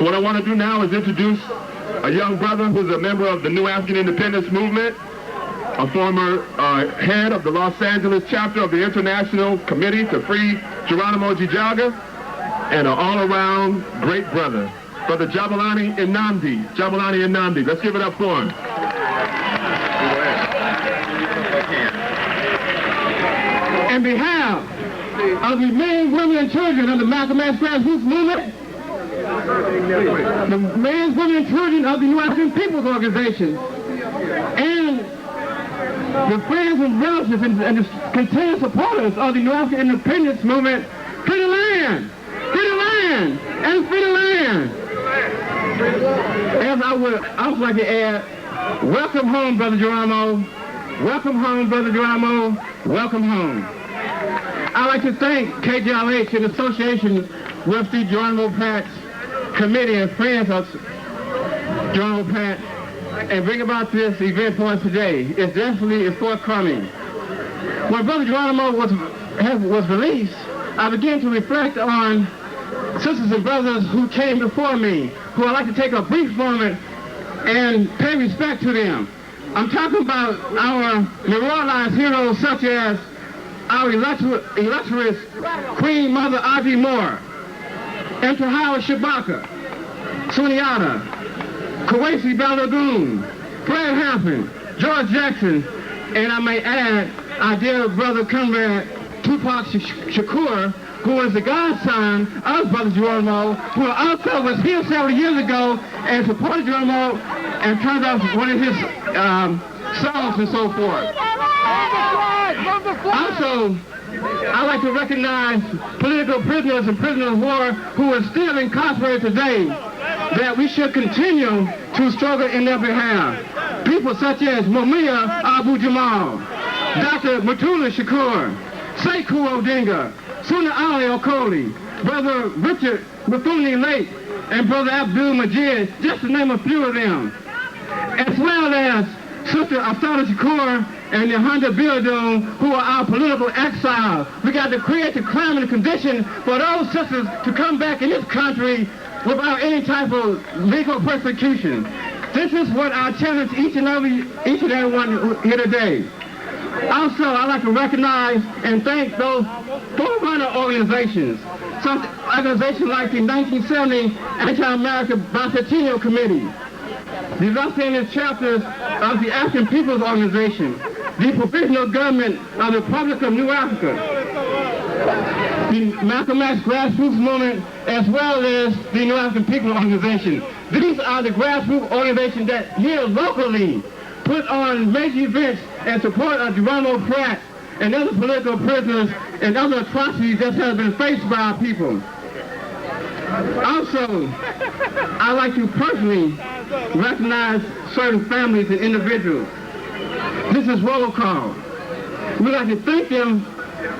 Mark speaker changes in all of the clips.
Speaker 1: What I want to do now is introduce a young brother who's a member of the New African Independence Movement, a former head of the Los Angeles chapter of the International Committee to Free Geronimo Jaga, and an all-around great brother, Brother Jabulani Nnamdi. Jabulani Nnamdi. Let's give it up for him.
Speaker 2: On behalf of the men, women, and children of the Malcolm X grassroots movement, the men, women, and children of the New African People's Organization, and the friends and relatives and the continued supporters of the New African Independence Movement, free the land, and free the land. As I would also like to add, welcome home, Brother Geronimo. Welcome home, Brother Geronimo. Welcome home. I'd like to thank KJLH in association with the Geronimo Pratt Committee and friends of Geronimo Pratt and bring about this event for us today. It definitely is forthcoming. When Brother Geronimo was released, I began to reflect on sisters and brothers who came before me, who I'd like to take a brief moment and pay respect to them. I'm talking about our memorialized heroes such as our illustrious Queen Mother Audrey Moore, Enter Howard Shabaka, Sundiata, Kwesi Balagoon, Fred Hampton, George Jackson, and I may add our dear brother comrade Tupac Shakur, who is the godson of Brother Geronimo, who also was here several years ago and supported Geronimo and turned out one of his songs and so forth. Also, I'd like to recognize political prisoners and prisoners of war who are still incarcerated today, that we should continue to struggle in their behalf. People such as Mumia Abu-Jamal, Dr. Mutulu Shakur, Sekou Odinga, Suna Ali Okoli, Brother Richard Mufuni Lake, and Brother Abdul Majid, just to name a few of them. As well as Sister Asada Shakur and Yahanda Bildun, who are our political exiles. We got to create the climate and condition for those sisters to come back in this country without any type of legal persecution. This is what I challenge each and every one here today. Also, I'd like to recognize and thank those forerunner organizations, such organizations like the 1970 Anti-American Bicentennial Committee, the Los Angeles chapters of the African People's Organization, the Provisional Government of the Republic of New Africa, the Malcolm X Grassroots Movement, as well as the New African People's Organization. These are the grassroots organizations that here locally put on major events in support of Geronimo Pratt and other political prisoners and other atrocities that have been faced by our people. Also, I'd like to personally recognize certain families and individuals. This is roll call. We'd like to thank them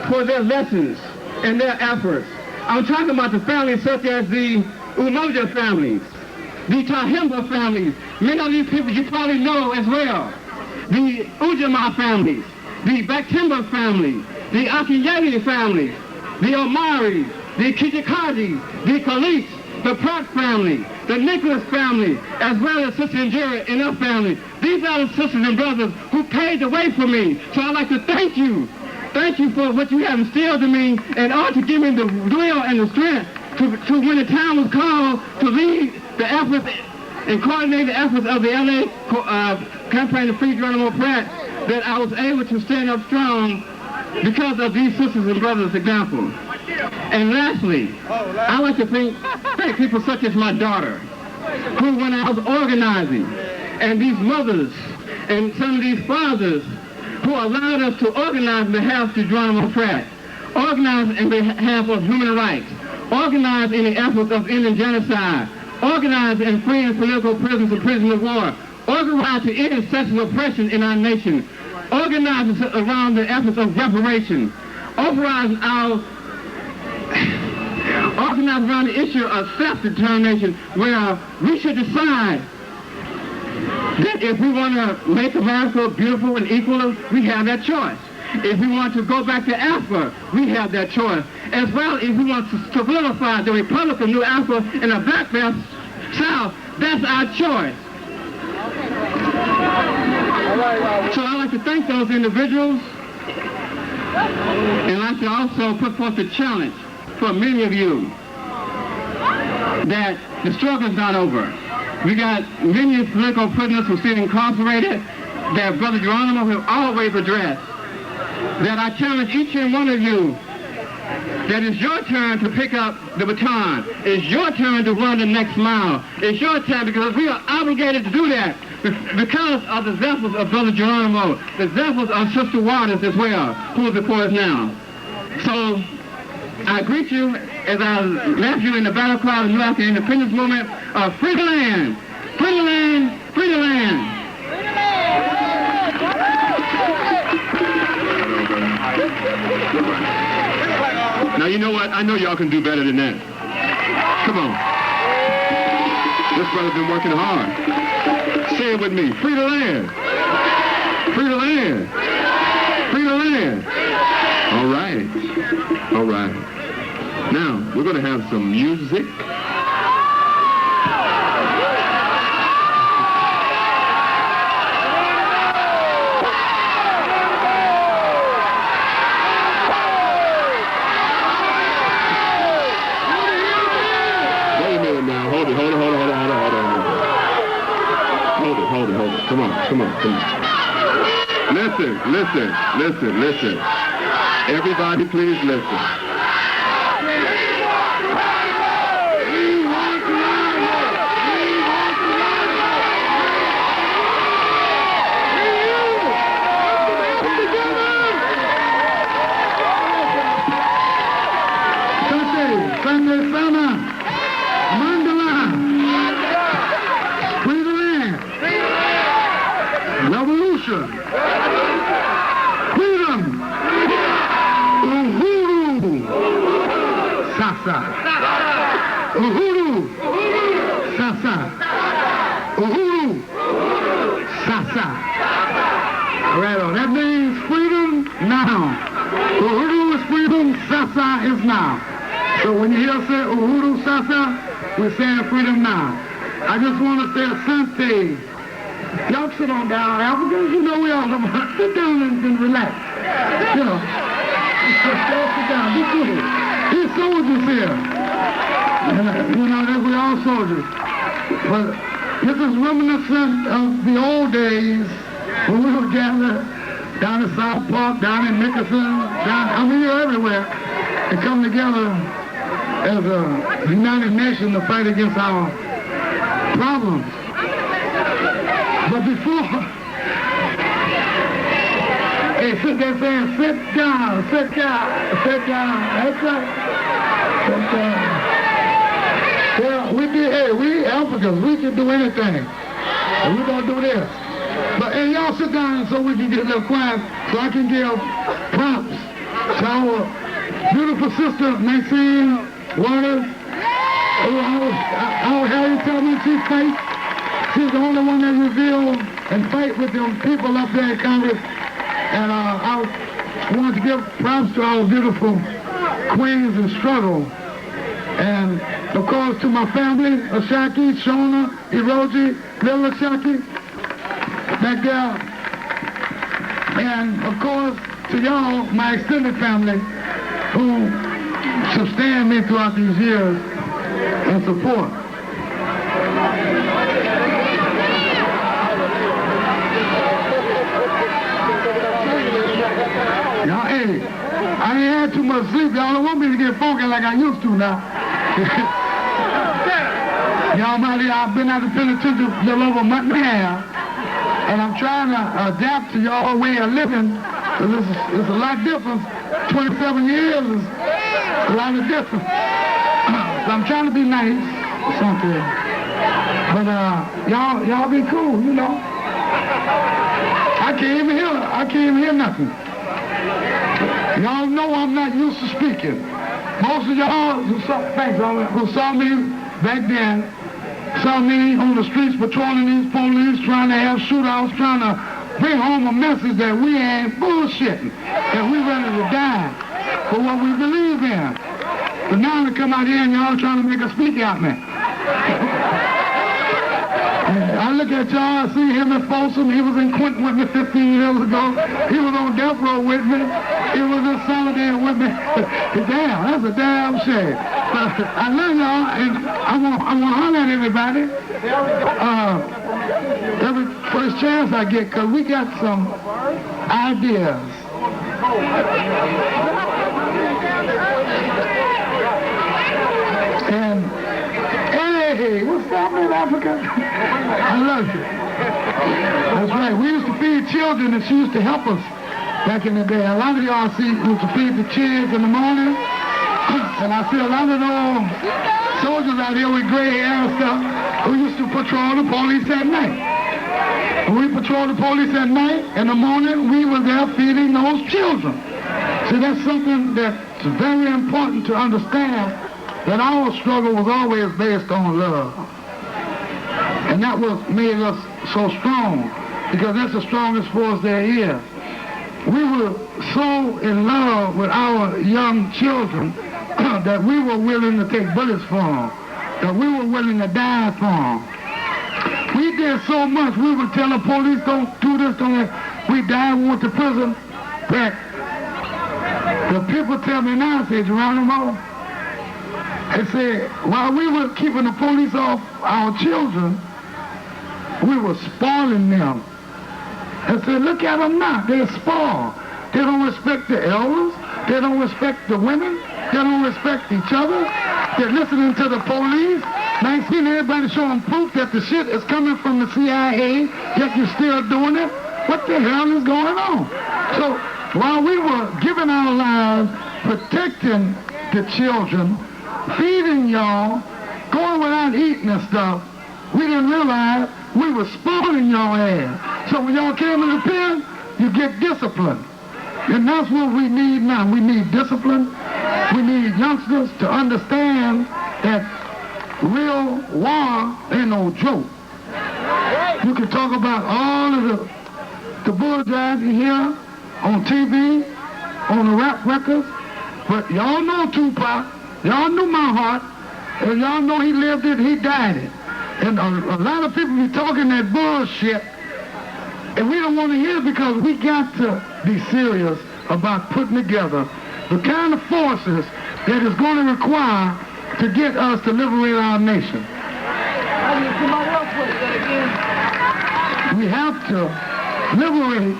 Speaker 2: for their lessons and their efforts. I'm talking about the families such as the Umoja families, the Tahimba families. Many of these people you probably know as well. The Ujamaa families, the Baktimba family, the Akinyele families, the Omaris, the Kijikajis, the Khalifs, the Pratt family, the Nicholas family, as well as Sister Indira and her family. These are the sisters and brothers who paved the way for me. So I'd like to thank you. Thank you for what you have instilled in me and all to give me the will and the strength to when the time was called to lead the efforts and coordinate the efforts of the LA campaign to free Geronimo Pratt, that I was able to stand up strong because of these sisters and brothers' example. And lastly, I like to thank people such as my daughter, who when I was organizing, and these mothers and some of these fathers who allowed us to organize on behalf of Geronimo Pratt, organize in behalf of human rights, organize in the efforts of ending genocide, organize in freeing political prisoners and prisoners of war, organize to end sexual oppression in our nation, organize around the efforts of reparation, organize around the issue of self-determination, where we should decide that if we want to make America beautiful and equal, we have that choice. if we want to go back to Alpha, we have that choice. As well, if we want to solidify the Republican New Alpha in a black belt South, that's our choice. So I'd like to thank those individuals, and I'd like to also put forth a challenge for many of you that the struggle is not over. We got many political prisoners who sit incarcerated that Brother Geronimo has always addressed. That I challenge each and one of you that it's your turn to pick up the baton. It's your turn to run the next mile. It's your turn because we are obligated to do that because of the examples of Brother Geronimo, the examples of Sister Waters as well, who is before us now. So I greet you as I left you in the battle cry of the New African Independence Movement of free the land, free the land, free the land.
Speaker 1: Now, you know what? I know y'all can do better than that. Come on. This brother's been working hard. Say it with me. Free the land. Free the land. Free the land. All right. All right. Now, we're going to have some music. Come on. Listen. Everybody, please listen.
Speaker 3: Revolution, freedom, uhuru, sasa, uhuru, sasa, uhuru, sasa. Right on. That means freedom now. Uhuru is freedom, sasa is now. So when you hear us say uhuru, sasa, we're saying freedom now. I just want to say asante. Y'all sit on down, Africans. You know we all come on. Sit down and relax. You know. Y'all sit down. Be cool. These soldiers here. You know, we all soldiers. But this is reminiscent of the old days when we would gather down in South Park, down in Nickerson, you're everywhere, and come together as a United Nation to fight against our problems. But before, hey, sit there saying, sit down. That's right. Sit down. Well, we Africans, we can do anything. And we're going to do this. But, hey, y'all sit down so we can get a little quiet, so I can give props to our beautiful sister, Maxine Waters. I would have you tell me she fights. She's the only one that revealed and fight with them people up there in Congress. And I want to give props to our beautiful queens in struggle. And, of course, to my family, Ashaki, Shona, Hiroji, Lil Ashaki, back there. And, of course, to y'all, my extended family, who sustained me throughout these years and support. Y'all, hey, I ain't had too much sleep. Y'all don't want me to get funky like I used to now. Y'all, I've been out of the penitentiary a little over a month and a half, and I'm trying to adapt to y'all way of living. It's a lot different. 27 years is a lot of difference. So I'm trying to be nice or something. But y'all be cool, you know. I can't even hear nothing. Y'all know I'm not used to speaking. Most of y'all who saw me back then, saw me on the streets patrolling these police, trying to have shootouts, trying to bring home a message that we ain't bullshitting, that we ready to die for what we believe in. But now we come out here and y'all trying to make us speak out, man. I look at y'all, I see him in Folsom. He was in Quentin with me 15 years ago. He was on death row with me. He was in Solidarity with me. Damn, that's a damn shame. But I love y'all, and I want to holler at everybody. Every first chance I get, because we got some ideas. And hey, what's happening in Africa? I love you. That's right. We used to feed children, and she used to help us back in the day. A lot of y'all see used to feed the kids in the morning, and I see a lot of those soldiers out here with gray hair and stuff who used to patrol the police at night. When we patrol the police at night, in the morning, we were there feeding those children. See, that's something that's very important to understand, that our struggle was always based on love. And that was made us so strong, because that's the strongest force there is. We were so in love with our young children that we were willing to take bullets for them, that we were willing to die for them. We did so much, we would tell the police, don't do this, don't that. We died, we went to prison. But the people tell me now, say, Geronimo, they say, while we were keeping the police off our children, we were spoiling them. And said, look at them now, they're spoiled. They don't respect the elders, they don't respect the women, they don't respect each other. They're listening to the police. And I ain't seen everybody showing proof that the shit is coming from the CIA, yet you're still doing it. What the hell is going on? So while we were giving our lives, protecting the children, feeding y'all, going without eating and stuff, we didn't realize we were spoiling y'all ass. So when y'all came in the pen, you get discipline. And that's what we need now. We need discipline. We need youngsters to understand that real war ain't no joke. You can talk about all of the bull drives you hear on TV, on the rap records, but y'all know Tupac, y'all knew my heart, and y'all know he lived it, he died it. And a lot of people be talking that bullshit, and we don't want to hear it because we got to be serious about putting together the kind of forces that is going to require to get us to liberate our nation. We have to liberate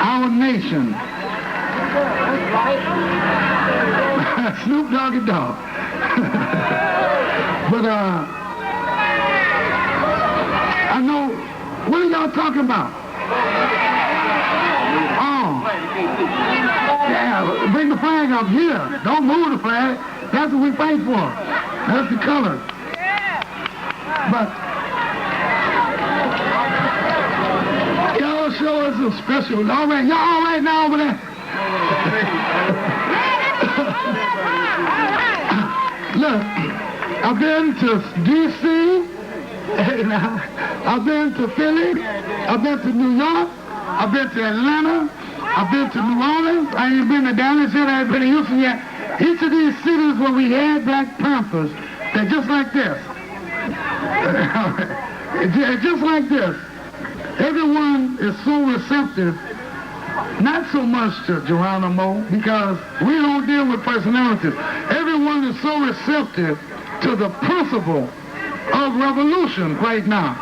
Speaker 3: our nation. Snoop Doggy Dogg. But I know, what are y'all talking about? Oh, yeah, bring the flag up here. Don't move the flag. That's what we fight for. That's the color. But y'all show us some special. All right, y'all all right now over there? Look, I've been to D.C., I've been to Philly, I've been to New York, I've been to Atlanta, I've been to New Orleans, I ain't been to Dallas yet, I ain't been to Houston yet. Each of these cities where we had Black Panthers, they're just like this. Just like this. Everyone is so receptive, not so much to Geronimo, because we don't deal with personalities. Everyone is so receptive to the principle of revolution right now.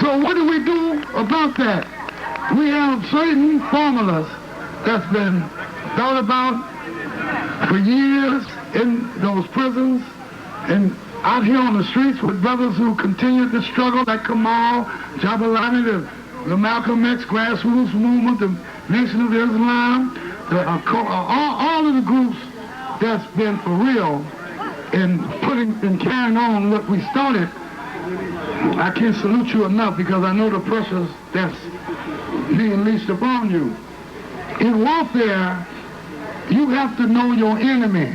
Speaker 3: So what do we do about that? We have certain formulas that's been thought about for years in those prisons and out here on the streets with brothers who continue to struggle, like Kamal, Jabalani, the Malcolm X grassroots movement, the Nation of Islam, all of the groups that's been for real in putting and carrying on what we started. I can't salute you enough because I know the pressures that's being unleashed upon you. In warfare, you have to know your enemy.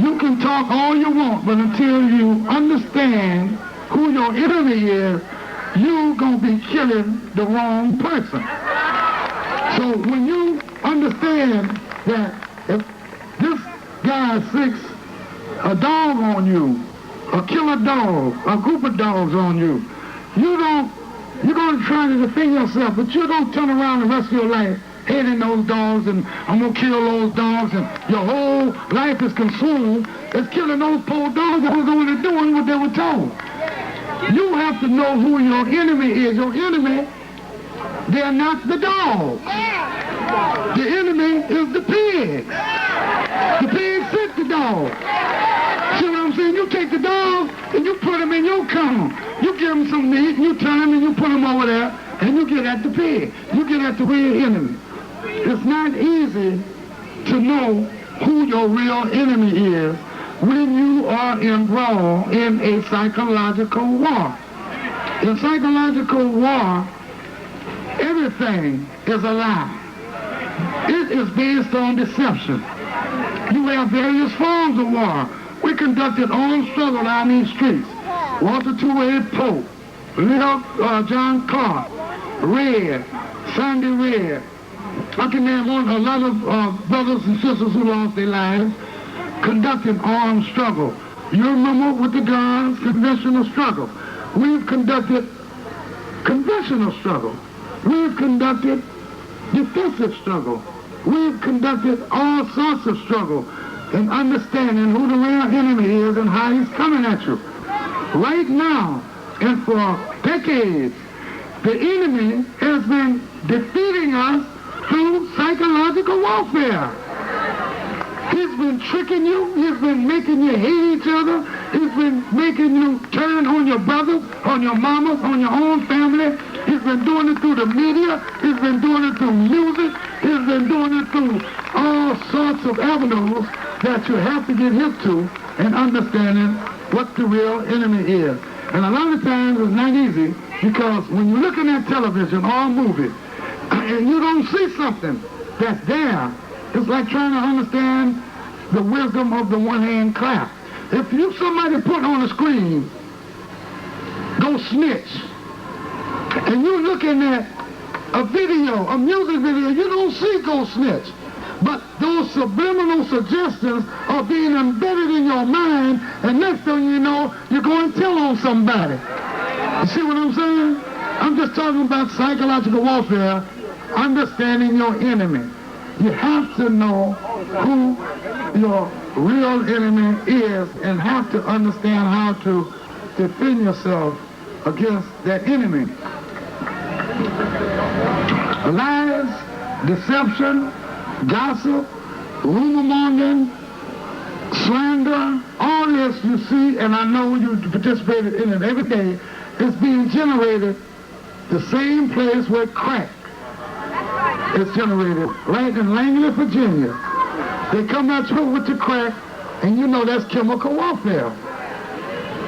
Speaker 3: You can talk all you want, but until you understand who your enemy is, you're going to be killing the wrong person. So when you understand that if this guy sticks a dog on you, a killer dog, a group of dogs on you, you're going to try to defend yourself, but you don't turn around the rest of your life hating those dogs and I'm going to kill those dogs, and your whole life is consumed as killing those poor dogs that was only doing what they were told. You have to know who your enemy is. Your enemy, they're not the dogs. The enemy is the pigs. The pigs sent the dog. See what I'm saying? You take the dog and you put him in your kennel. You give him some meat, and you turn him and you put him over there, and you get at the pig. You get at the real enemy. It's not easy to know who your real enemy is when you are involved in a psychological war. In psychological war, everything is a lie. It is based on deception. You have various forms of war. We conducted armed struggle down these streets. Walter Two-Head Pope, Little John Clark, Red, Sandy Red. I can name a lot of brothers and sisters who lost their lives conducting armed struggle. You remember with the guns, conventional struggle. We've conducted conventional struggle. We've conducted defensive struggle. We've conducted all sorts of struggle in understanding who the real enemy is and how he's coming at you. Right now, and for decades, the enemy has been defeating us through psychological warfare. He's been tricking you. He's been making you hate each other. He's been making you turn on your brothers, on your mamas, on your own family. He's been doing it through the media. He's been doing it through music. He's been doing it through all sorts of avenues that you have to get hip to and understanding what the real enemy is. And a lot of times it's not easy, because when you're looking at television or a movie and you don't see something that's there, it's like trying to understand the wisdom of the one-hand clap. If you somebody put on the screen, go snitch, and you're looking at a video, a music video, you don't see go snitch. But those subliminal suggestions are being embedded in your mind, and next thing you know, you're going to tell on somebody. You see what I'm saying? I'm just talking about psychological warfare, understanding your enemy. You have to know who your real enemy is and have to understand how to defend yourself against that enemy. Lies, deception, gossip, rumor mongering, slander, all this you see, and I know you participated in it every day, is being generated the same place where crack is generated, right in Langley, Virginia. They come at you with the crack, and you know that's chemical warfare.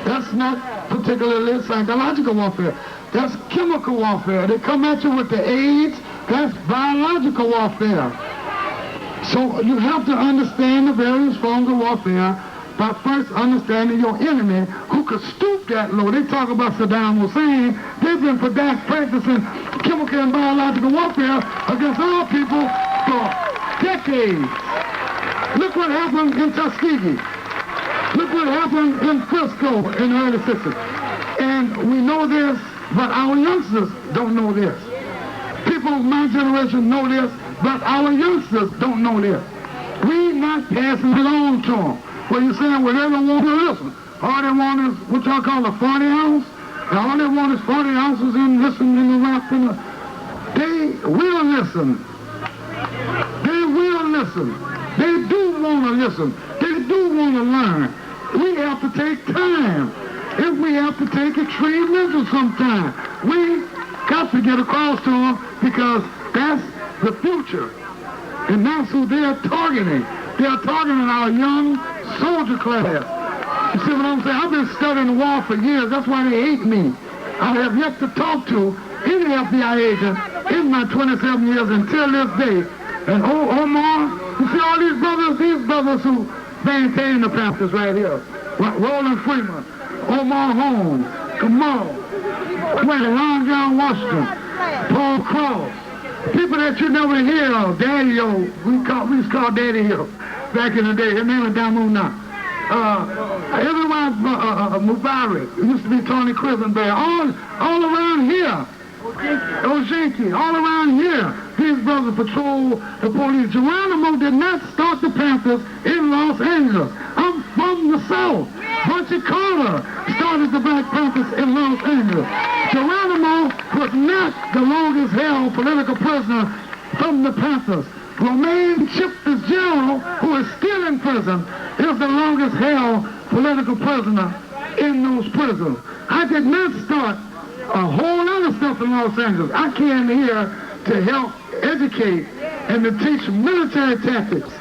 Speaker 3: That's not particularly psychological warfare. That's chemical warfare. They come at you with the AIDS, that's biological warfare. So you have to understand the various forms of warfare by first understanding your enemy, who could stoop that low. They talk about Saddam Hussein. They've been practicing chemical and biological warfare against our people for decades. Look what happened in Tuskegee. Look what happened in Frisco in the early 60s. And we know this, but our youngsters don't know this. People of my generation know this, but our youngsters don't know this. We're not passing it on to them. Well, you're saying, well, they don't want to listen. All they want is what y'all call a 40 ounce. And all they want is 40 ounces and listen in the rap. They will listen. They will listen. They do want to listen. They do want to learn. We have to take time. If we have to take extreme measures sometime, we got to get across to them, because that's the future. And that's who they're targeting. They're targeting our young soldier class. You see what I'm saying? I've been studying the war for years. That's why they hate me. I have yet to talk to any FBI agent in my 27 years until this day. And Omar, you see all these brothers who maintain the Panthers right here. Roland Freeman, Omar Holmes, Come on. Wait, Long John Washington, Paul Cross. People that you never hear of, Daddy-O. We used to call Daddy-O back in the day. His name was Damuna. Everyone, Mubarak. It used to be Tony Quisenberry. All around here. Ojenki, all around here, these brothers patrol the police. Geronimo did not start the Panthers in Los Angeles. I'm from the South. Bunchy Carter started the Black Panthers in Los Angeles. Geronimo was not the longest held political prisoner from the Panthers. Romaine Chip Fitzgerald, who is still in prison, is the longest held political prisoner in those prisons. I did not start a whole lot of stuff in Los Angeles. I came here to help educate and to teach military tactics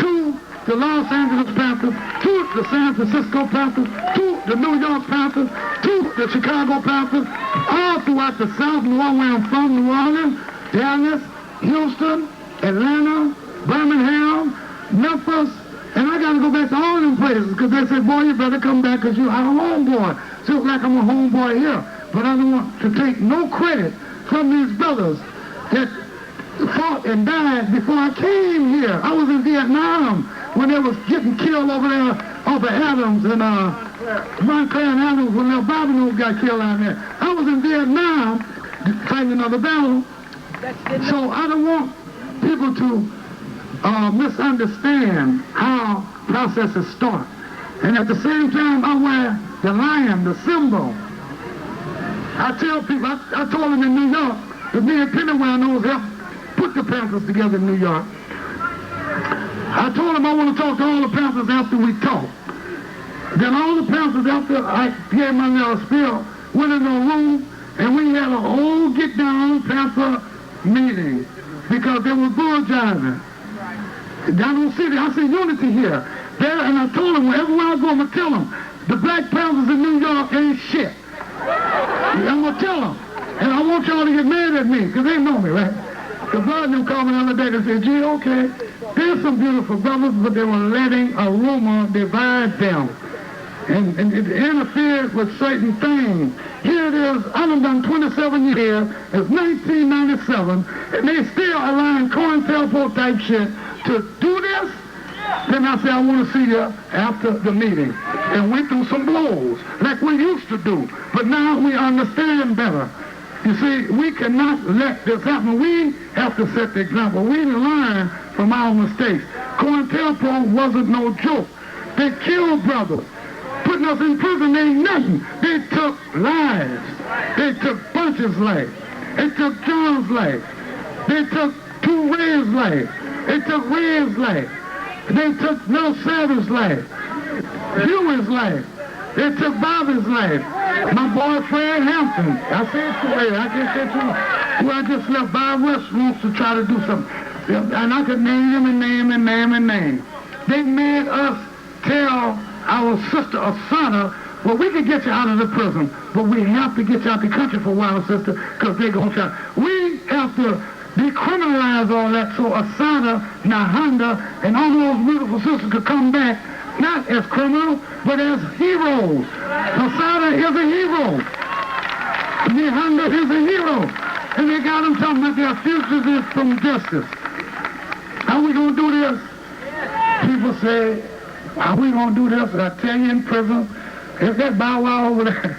Speaker 3: to the Los Angeles Panthers, to the San Francisco Panthers, to the New York Panthers, to the Chicago Panthers, all throughout the South, where I'm from, New Orleans, Dallas, Houston, Atlanta, Birmingham, Memphis, and I got to go back to all them places because they said, boy, you better come back because you're our homeboy. Just like I'm a homeboy here. But I don't want to take no credit from these brothers that fought and died before I came here. I was in Vietnam when they was getting killed over there, over Adams and Montclair and Adams when their Bible got killed out there. I was in Vietnam fighting another battle. So I don't want people to misunderstand how processes start. And at the same time, I wear the lion, the symbol. I tell people, I told them in New York, that me and Pennywise helped put the Panthers together in New York. I told them I want to talk to all the Panthers after we talk. Then all the Panthers, after I gave my little spiel, went in a room and we had a whole get-down Panther meeting because they were bull jiving. Down in the city, I see unity here. There, and I told them, wherever I go, I'm going to tell them, the Black Panthers in New York ain't shit. I'm going to tell them. And I want y'all to get mad at me, because they know me, right? The brother them called me the other day and said, gee, okay, there's some beautiful brothers, but they were letting a rumor divide them. And it interferes with certain things. Here it is, I've done 27 years, it's 1997, and they still allowing COINTELPRO type shit to do this. Then I said, I want to see you after the meeting. And went through some blows, like we used to do. But now we understand better. You see, we cannot let this happen. We have to set the example. We learn from our mistakes. COINTELPRO wasn't no joke. They killed brothers. Putting us in prison ain't nothing. They took lives. They took Bunch's life. They took John's life. They took Two Ray's life. They took Ray's life. They took Will Savage's life. Huey's life. They took Bobby's life. My boy Fred Hampton. I said to Ray, I just said to him, well, I just left Bob West wants to try to do something. And I could name him and name and name and name. They made us tell our sister Asana, well, we can get you out of the prison, but we have to get you out the country for a while, sister, because they're going to try. We have to decriminalize all that so Asana, Nahanda, and all those beautiful sisters could come back, not as criminals, but as heroes. Asana is a hero. Nahanda is a hero. And they got them talking about their fugitives from justice. How we going to do this? People say, how we going to do this? I tell you in prison, if that Bow Wow over there,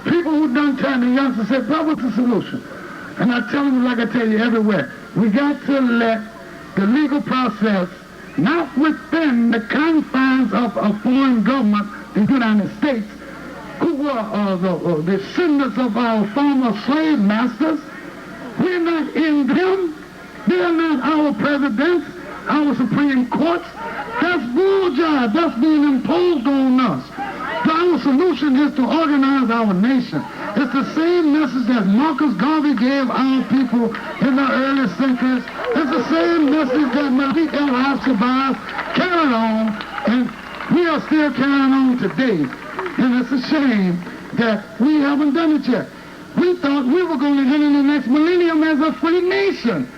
Speaker 3: people who done time, the youngsters said, what was the solution? And I tell them like I tell you everywhere, we got to let the legal process, not within the confines of a foreign government, the United States, who were the descendants of our former slave masters. We're not in them. They're not our presidents, our Supreme Courts. That's bullshit. That's being imposed on us. So our solution is to organize our nation. It's the same message that Marcus Garvey gave our people in the early centuries. It's the same message that Malik El-Shabazz carried on, and we are still carrying on today. And it's a shame that we haven't done it yet. We thought we were going to enter the next millennium as a free nation.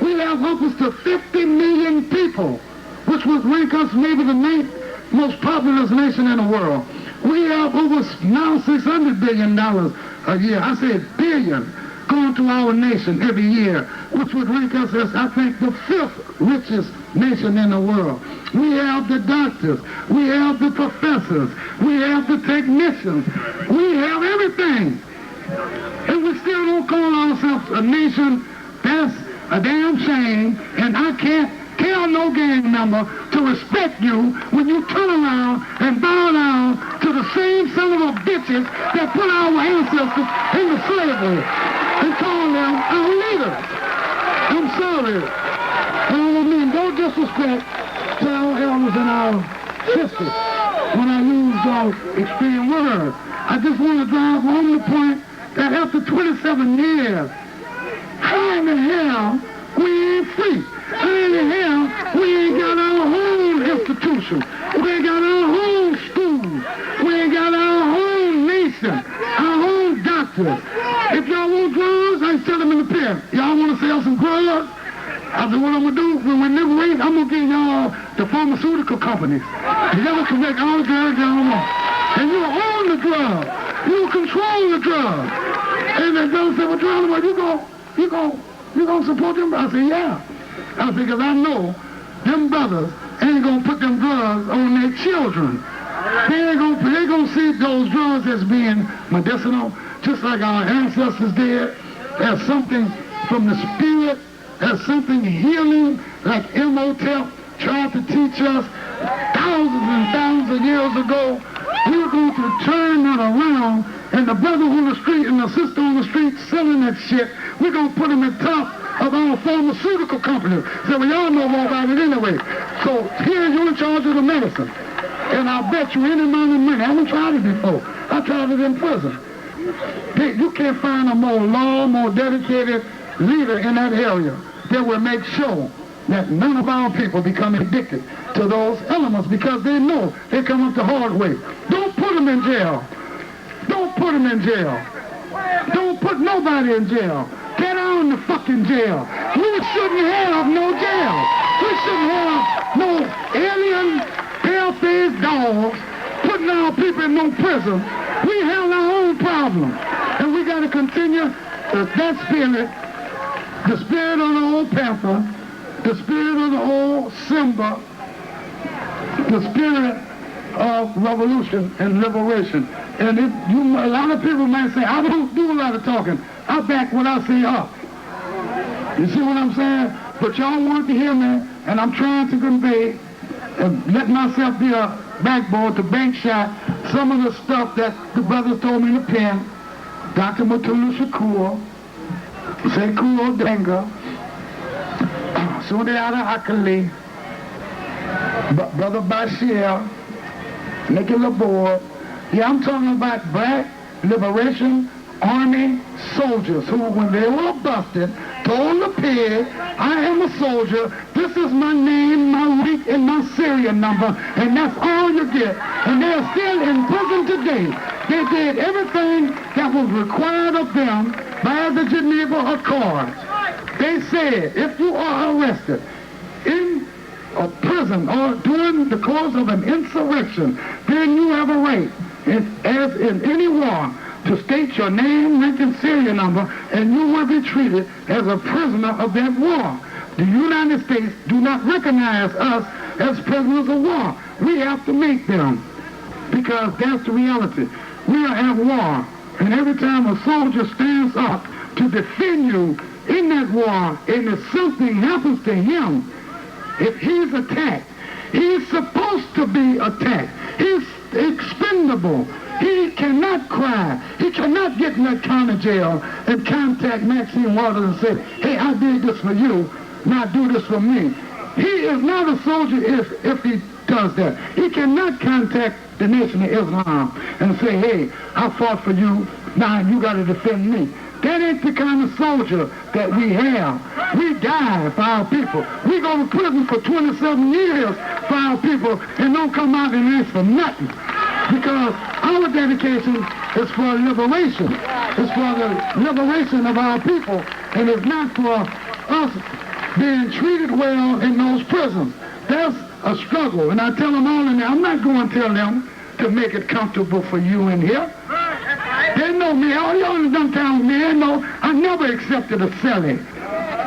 Speaker 3: We have upwards to 50 million people, which would rank us maybe the ninth most populous nation in the world. We have over now $600 billion a year. I said billion going to our nation every year, which would rank us as, I think, the 5th richest nation in the world. We have the doctors. We have the professors. We have the technicians. We have everything. And we still don't call ourselves a nation. That's a damn shame. And I can't tell no gang member to respect you when you turn around and bow down to the same son of a bitches that put our ancestors into slavery and call them our leaders. I'm sorry. I mean, no disrespect to our elders and our sisters when I use those extreme words. I just want to drive home the point that after 27 years, how in the hell we ain't free? How in the hell we ain't got our own institution? We ain't got our own schools. We ain't got our own nation, our own doctors. If y'all want drugs, I tell them in the pen. Y'all want to sell some drugs? I said, what I'm going to do, when we liberate, I'm going to give y'all the pharmaceutical companies. Y'all can make all the drugs y'all want. And you own the drug. You control the drug. And then they'll say, well, Geronimo, you gonna support them? I said, yeah. I said, because I know them brothers ain't going to put them drugs on their children. They gonna see those drugs as being medicinal, just like our ancestors did, as something from the spirit, as something healing, like Imhotep tried to teach us thousands and thousands of years ago. We're going to turn that around, and the brother on the street and the sister on the street selling that shit, we're going to put them in top of our pharmaceutical companies. So we all know more about it anyway. So here you're in charge of the medicine. And I'll bet you any amount of money. I haven't tried it before. I tried it in prison. You can't find a more dedicated leader in that area that will make sure that none of our people become addicted to those elements, because they know they come up the hard way. Don't put them in jail. Don't put them in jail. Don't put nobody in jail. Get out in the fucking jail. We shouldn't have no jail. We shouldn't have no alien, pale-faced dogs putting our people in no prison. We have our own problem. And we got to continue that spirit, the spirit of the old Panther, the spirit of the old Simba, the spirit of revolution and liberation. And a lot of people might say, I don't do a lot of talking. I back what I say up. You see what I'm saying? But y'all want to hear me, and I'm trying to convey and let myself be a backbone to bank shot some of the stuff that the brothers told me in the pen. Dr. Mutulu Shakur, Sekou Odenga, Sundiata Akali, Brother Bashir, Nicky Laborde. Yeah, I'm talking about black liberation army soldiers who, when they were busted, told the pig, I am a soldier, this is my name, my week, and my serial number, and that's all you get. And they're still in prison today. They did everything that was required of them by the Geneva Accords. They said, if you are arrested in a prison or during the course of an insurrection, then you have a right, as in any war, to state your name, rank, and serial number, and you will be treated as a prisoner of that war. The United States do not recognize us as prisoners of war. We have to make them, because that's the reality. We are at war, and every time a soldier stands up to defend you in that war, and if something happens to him, if he's attacked, he's supposed to be attacked. He's expendable. He cannot cry. He cannot get in that county jail and contact Maxine Waters and say, hey, I did this for you, now do this for me. He is not a soldier if he does that. He cannot contact the Nation of Islam and say, hey, I fought for you, now you got to defend me. That ain't the kind of soldier that we have. We die for our people. We go to prison for 27 years for our people and don't come out and ask for nothing. Because our dedication is for liberation. It's for the liberation of our people. And it's not for us being treated well in those prisons. That's a struggle. And I tell them all in there, I'm not going to tell them to make it comfortable for you in here. They know me. All y'all done time with me. They know I never accepted a cellie.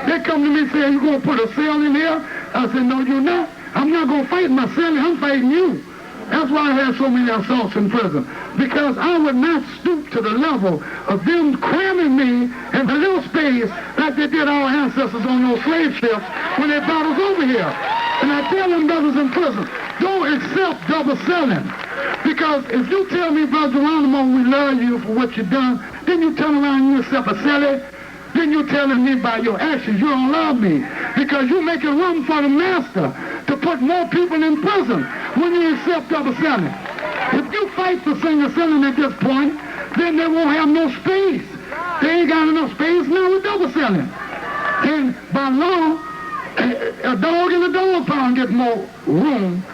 Speaker 3: They come to me and say, you going to put a cell in here? I said, no, you're not. I'm not going to fight my cellie. I'm fighting you. That's why I have so many assaults in prison. Because I would not stoop to the level of them cramming me in a little space like they did our ancestors on those slave ships when they brought us over here. And I tell them brothers in prison, don't accept double selling. Because if you tell me, Brother Geronimo, we love you for what you've done, then you turn around and you accept a cellie, then you're telling me by your actions you don't love me. Because you're making room for the master to put more people in prison when you accept double selling. If you fight for single selling at this point, then they won't have no space. They ain't got enough space now with double selling. And by law, a dog in a dog pound gets more room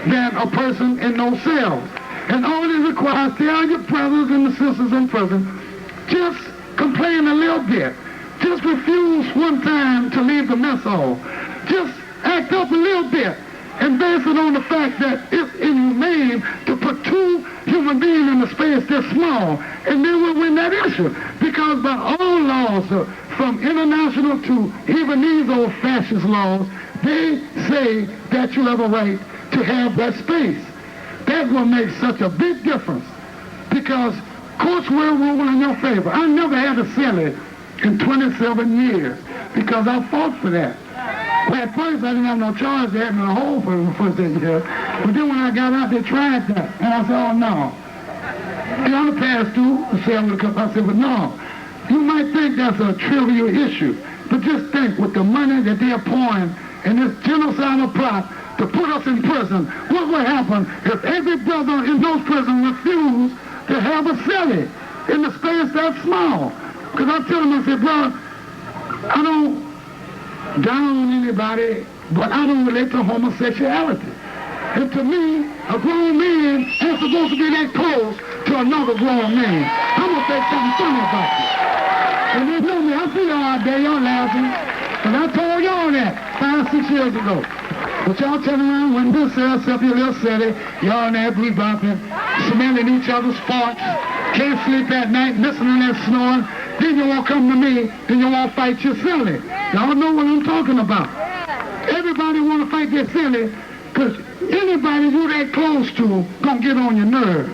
Speaker 3: than a person in those cells. And all it requires, tell your brothers and the sisters in prison, just complain a little bit. Just refuse one time to leave the mess hall. Just act up a little bit and base it on the fact that it's inhumane to put two human beings in a space this small, and then we'll win that issue. Because by all laws, from international to even these old fascist laws, they say that you have a right to have that space. That's what makes such a big difference, because courts will rule in your favor. I never had a cellie in 27 years because I fought for that. Well, at first I didn't have no charge. They had me in a hole for the first 8 years. But then when I got out, they tried that. And I said, oh, no. And on the pass through, the cell would come. I said, but no. You might think that's a trivial issue, but just think with the money that they're pouring in this genocidal plot to put us in prison, what would happen if every brother in those prisons refused to have a cellie in the space that small? Because I tell them, I said, bro, I don't down anybody, but I don't relate to homosexuality. And to me, a grown man ain't supposed to be that close to another grown man. I'm going to say something funny about you. And they know me, I see y'all out there, y'all laughing. And I told y'all that 5-6 years ago. But y'all turn around when this cell, except your little city, y'all in there blue-bopping, smelling each other's farts, can't sleep at night, listening to that snoring. Then you won't come to me, then you won't fight your cellie. Y'all know what I'm talking about. Everybody want to fight their cellie, because anybody you that close to gonna get on your nerves.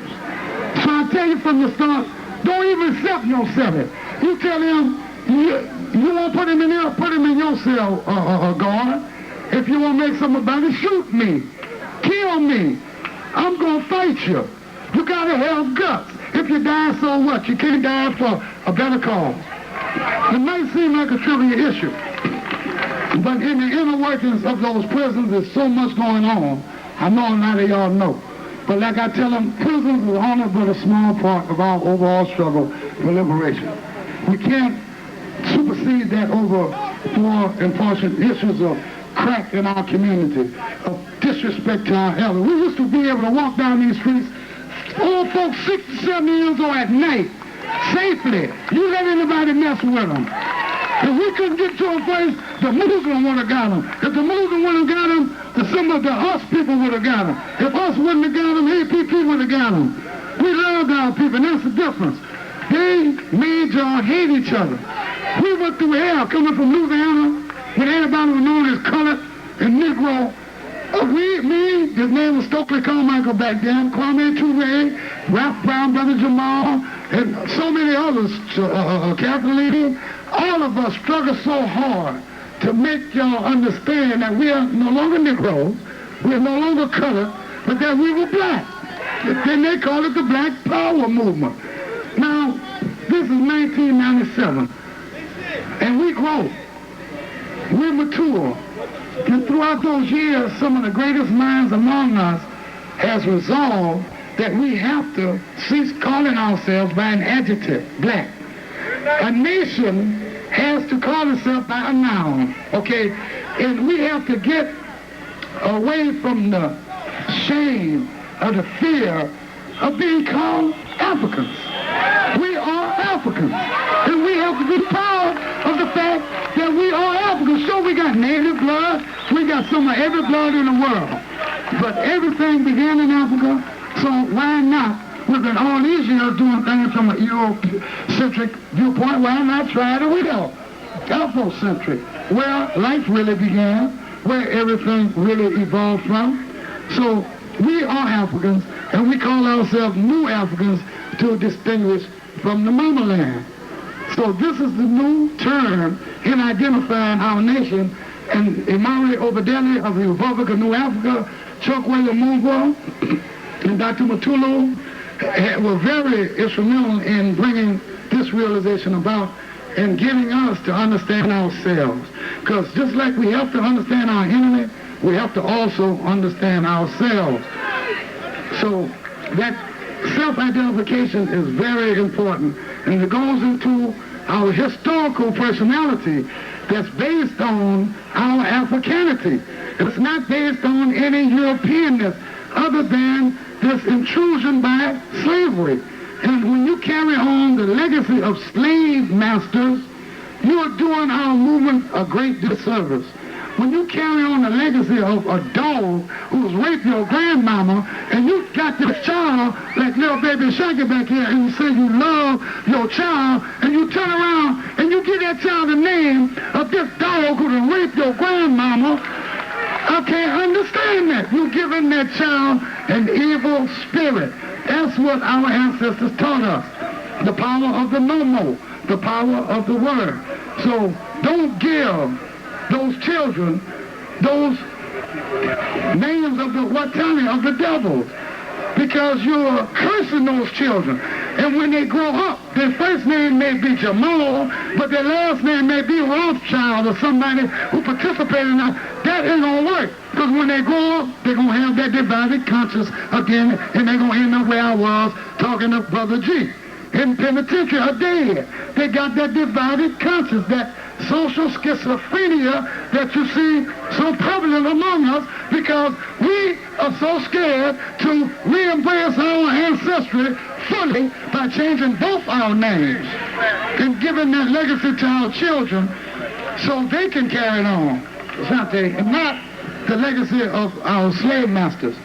Speaker 3: So I tell you from the start, don't even accept your cellie. You tell him, you won't put him in there, put him in your cell, guard. If you want to make something about it, shoot me. Kill me. I'm going to fight you. You got to have guts. If you die, so what? You can't die for a better cause. It might seem like a trivial issue, but in the inner workings of those prisons, there's so much going on. I know a lot of y'all know. But like I tell them, prisons is only but a small part of our overall struggle for liberation. We can't supersede that over more important issues of crack in our community, of disrespect to our elders. We used to be able to walk down these streets, old folks 60, 70 years old at night, safely. You let anybody mess with them. If we couldn't get to them first, the Muslim would have got them. If the Muslim would have got them, some of the us people would have got them. If us wouldn't have got them, APP would have got them. We loved our people, and that's the difference. They made y'all hate each other. We went through hell coming from Louisiana when everybody was known as colored and Negro. His name was Stokely Carmichael back then, Kwame Ture, Ralph Brown, Brother Jamal, and so many others, Kathleen. All of us struggled so hard to make y'all understand that we are no longer Negroes, we are no longer colored, but that we were black. Then they call it the Black Power Movement. Now, this is 1997, and we grow. We mature. And throughout those years, some of the greatest minds among us has resolved that we have to cease calling ourselves by an adjective, black. A nation has to call itself by a noun, okay? And we have to get away from the shame or the fear of being called Africans. We are Africans. And we have to be proud of the fact that we are Africans. Sure, we got native blood. We got some of every blood in the world. But everything began in Africa, So why not? We've been all these years doing things from an Eurocentric viewpoint. Why not try the wheel? Afrocentric, where life really began, where everything really evolved from. So we are Africans, and we call ourselves New Africans to distinguish from the Mama Land. So this is the new term in identifying our nation. And Imari Obadele of the Republic of New Africa, Chuck William Mungo, and Dr. Matulu were very instrumental in bringing this realization about and getting us to understand ourselves. Because just like we have to understand our enemy, we have to also understand ourselves. So that self-identification is very important, and it goes into our historical personality that's based on our Africanity. It's not based on any Europeanness other than this intrusion by slavery. And when you carry on the legacy of slave masters, you're doing our movement a great disservice. When you carry on the legacy of a dog who's raped your grandmama, and you got this child like little baby Shaggy back here, and you say you love your child, and you turn around and you give that child the name of this dog who done raped your grandmama, I can't understand that. You're giving that child an evil spirit. That's what our ancestors taught us. The power of the no-no, the power of the word. So don't give those children those names of the Watani, of the devils, because you're cursing those children. And when they grow up, their first name may be Jamal, but their last name may be Rothschild or somebody who participated in that. That ain't gonna work. Because when they grow up, they're gonna have that divided conscience again, and they're gonna end up where I was talking to Brother G. In penitentiary, or dead. They got that divided conscience, that social schizophrenia that you see so prevalent among us, because we are so scared to re-embrace our ancestry fully by changing both our names and giving that legacy to our children so they can carry it on, and not the legacy of our slave masters.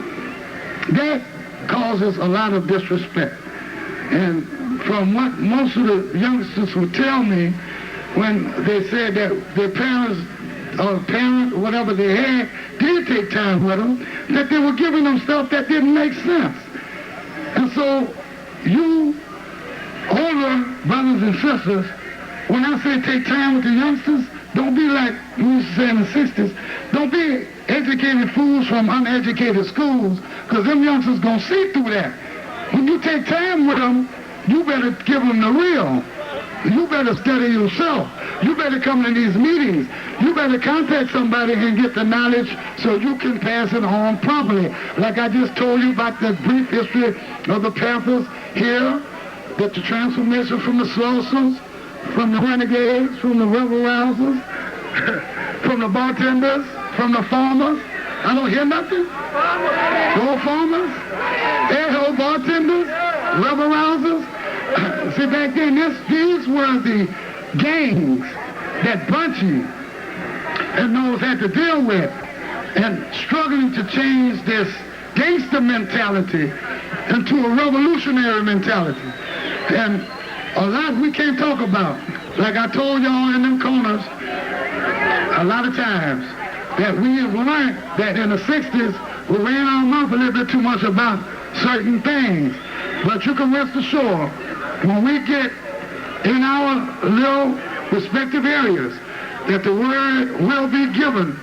Speaker 3: That causes a lot of disrespect. And from what most of the youngsters would tell me, when they said that their parents or parent, whatever they had, did take time with them, that they were giving them stuff that didn't make sense. And so you older brothers and sisters, when I say take time with the youngsters, don't be like we used to say in the 60s, don't be educated fools from uneducated schools, because them youngsters gonna see through that. When you take time with them, you better give them the real. You better study yourself. You better come to these meetings. You better contact somebody and get the knowledge so you can pass it on properly. Like I just told you about the brief history of the Panthers here, that the transformation from the Slaughers, from the renegades, from the rebel rousers, from the bartenders, from the farmers. I don't hear nothing. The old farmers, old bartenders, rebel rousers. See, back then, these were the gangs that Bunchy and those had to deal with, and struggling to change this gangster mentality into a revolutionary mentality. And a lot we can't talk about. Like I told y'all in them corners, a lot of times, that we have learned that in the 60s, we ran our mouth a little bit too much about certain things. But you can rest assured, when we get in our little respective areas, that the word will be given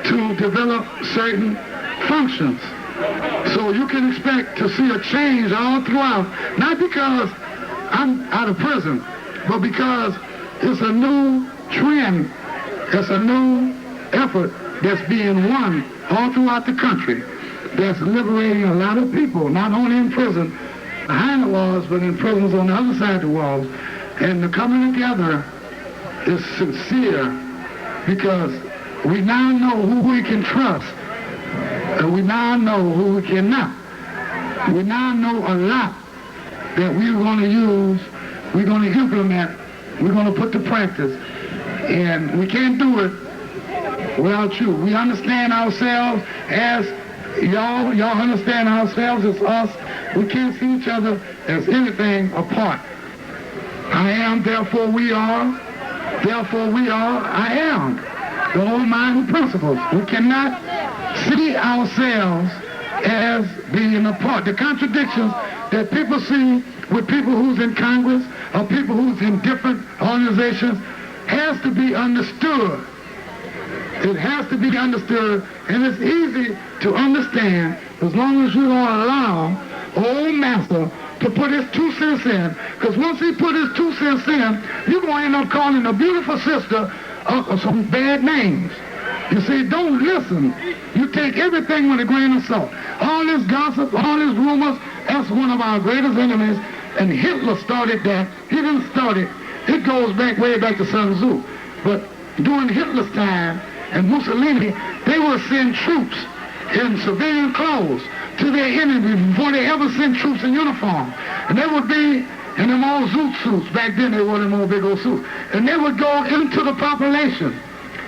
Speaker 3: to develop certain functions. So you can expect to see a change all throughout, not because I'm out of prison, but because it's a new trend, it's a new effort that's being won all throughout the country, that's liberating a lot of people, not only in prison, behind the walls, but in prisons on the other side of the walls. And the coming together is sincere, because we now know who we can trust, and we now know who we cannot. We now know a lot that we're going to use, we're going to implement, we're going to put to practice. And we can't do it without you. We understand ourselves as Y'all understand ourselves as us. We can't see each other as anything apart. I am, therefore we are. Therefore we are, I am. The old mind principles. We cannot see ourselves as being apart. The contradictions that people see with people who's in Congress or people who's in different organizations has to be understood. It has to be understood, and it's easy to understand as long as you don't allow old master to put his 2 cents in. Because once he put his 2 cents in, you're going to end up calling a beautiful sister some bad names. You see, don't listen. You take everything with a grain of salt. All this gossip, all these rumors, that's one of our greatest enemies. And Hitler started that. He didn't start it. It goes back way back to Sun Tzu. But during Hitler's time and Mussolini, they would send troops in civilian clothes to their enemy before they ever sent troops in uniform. And they would be in them old zoot suits. Back then they wore them old big old suits. And they would go into the population.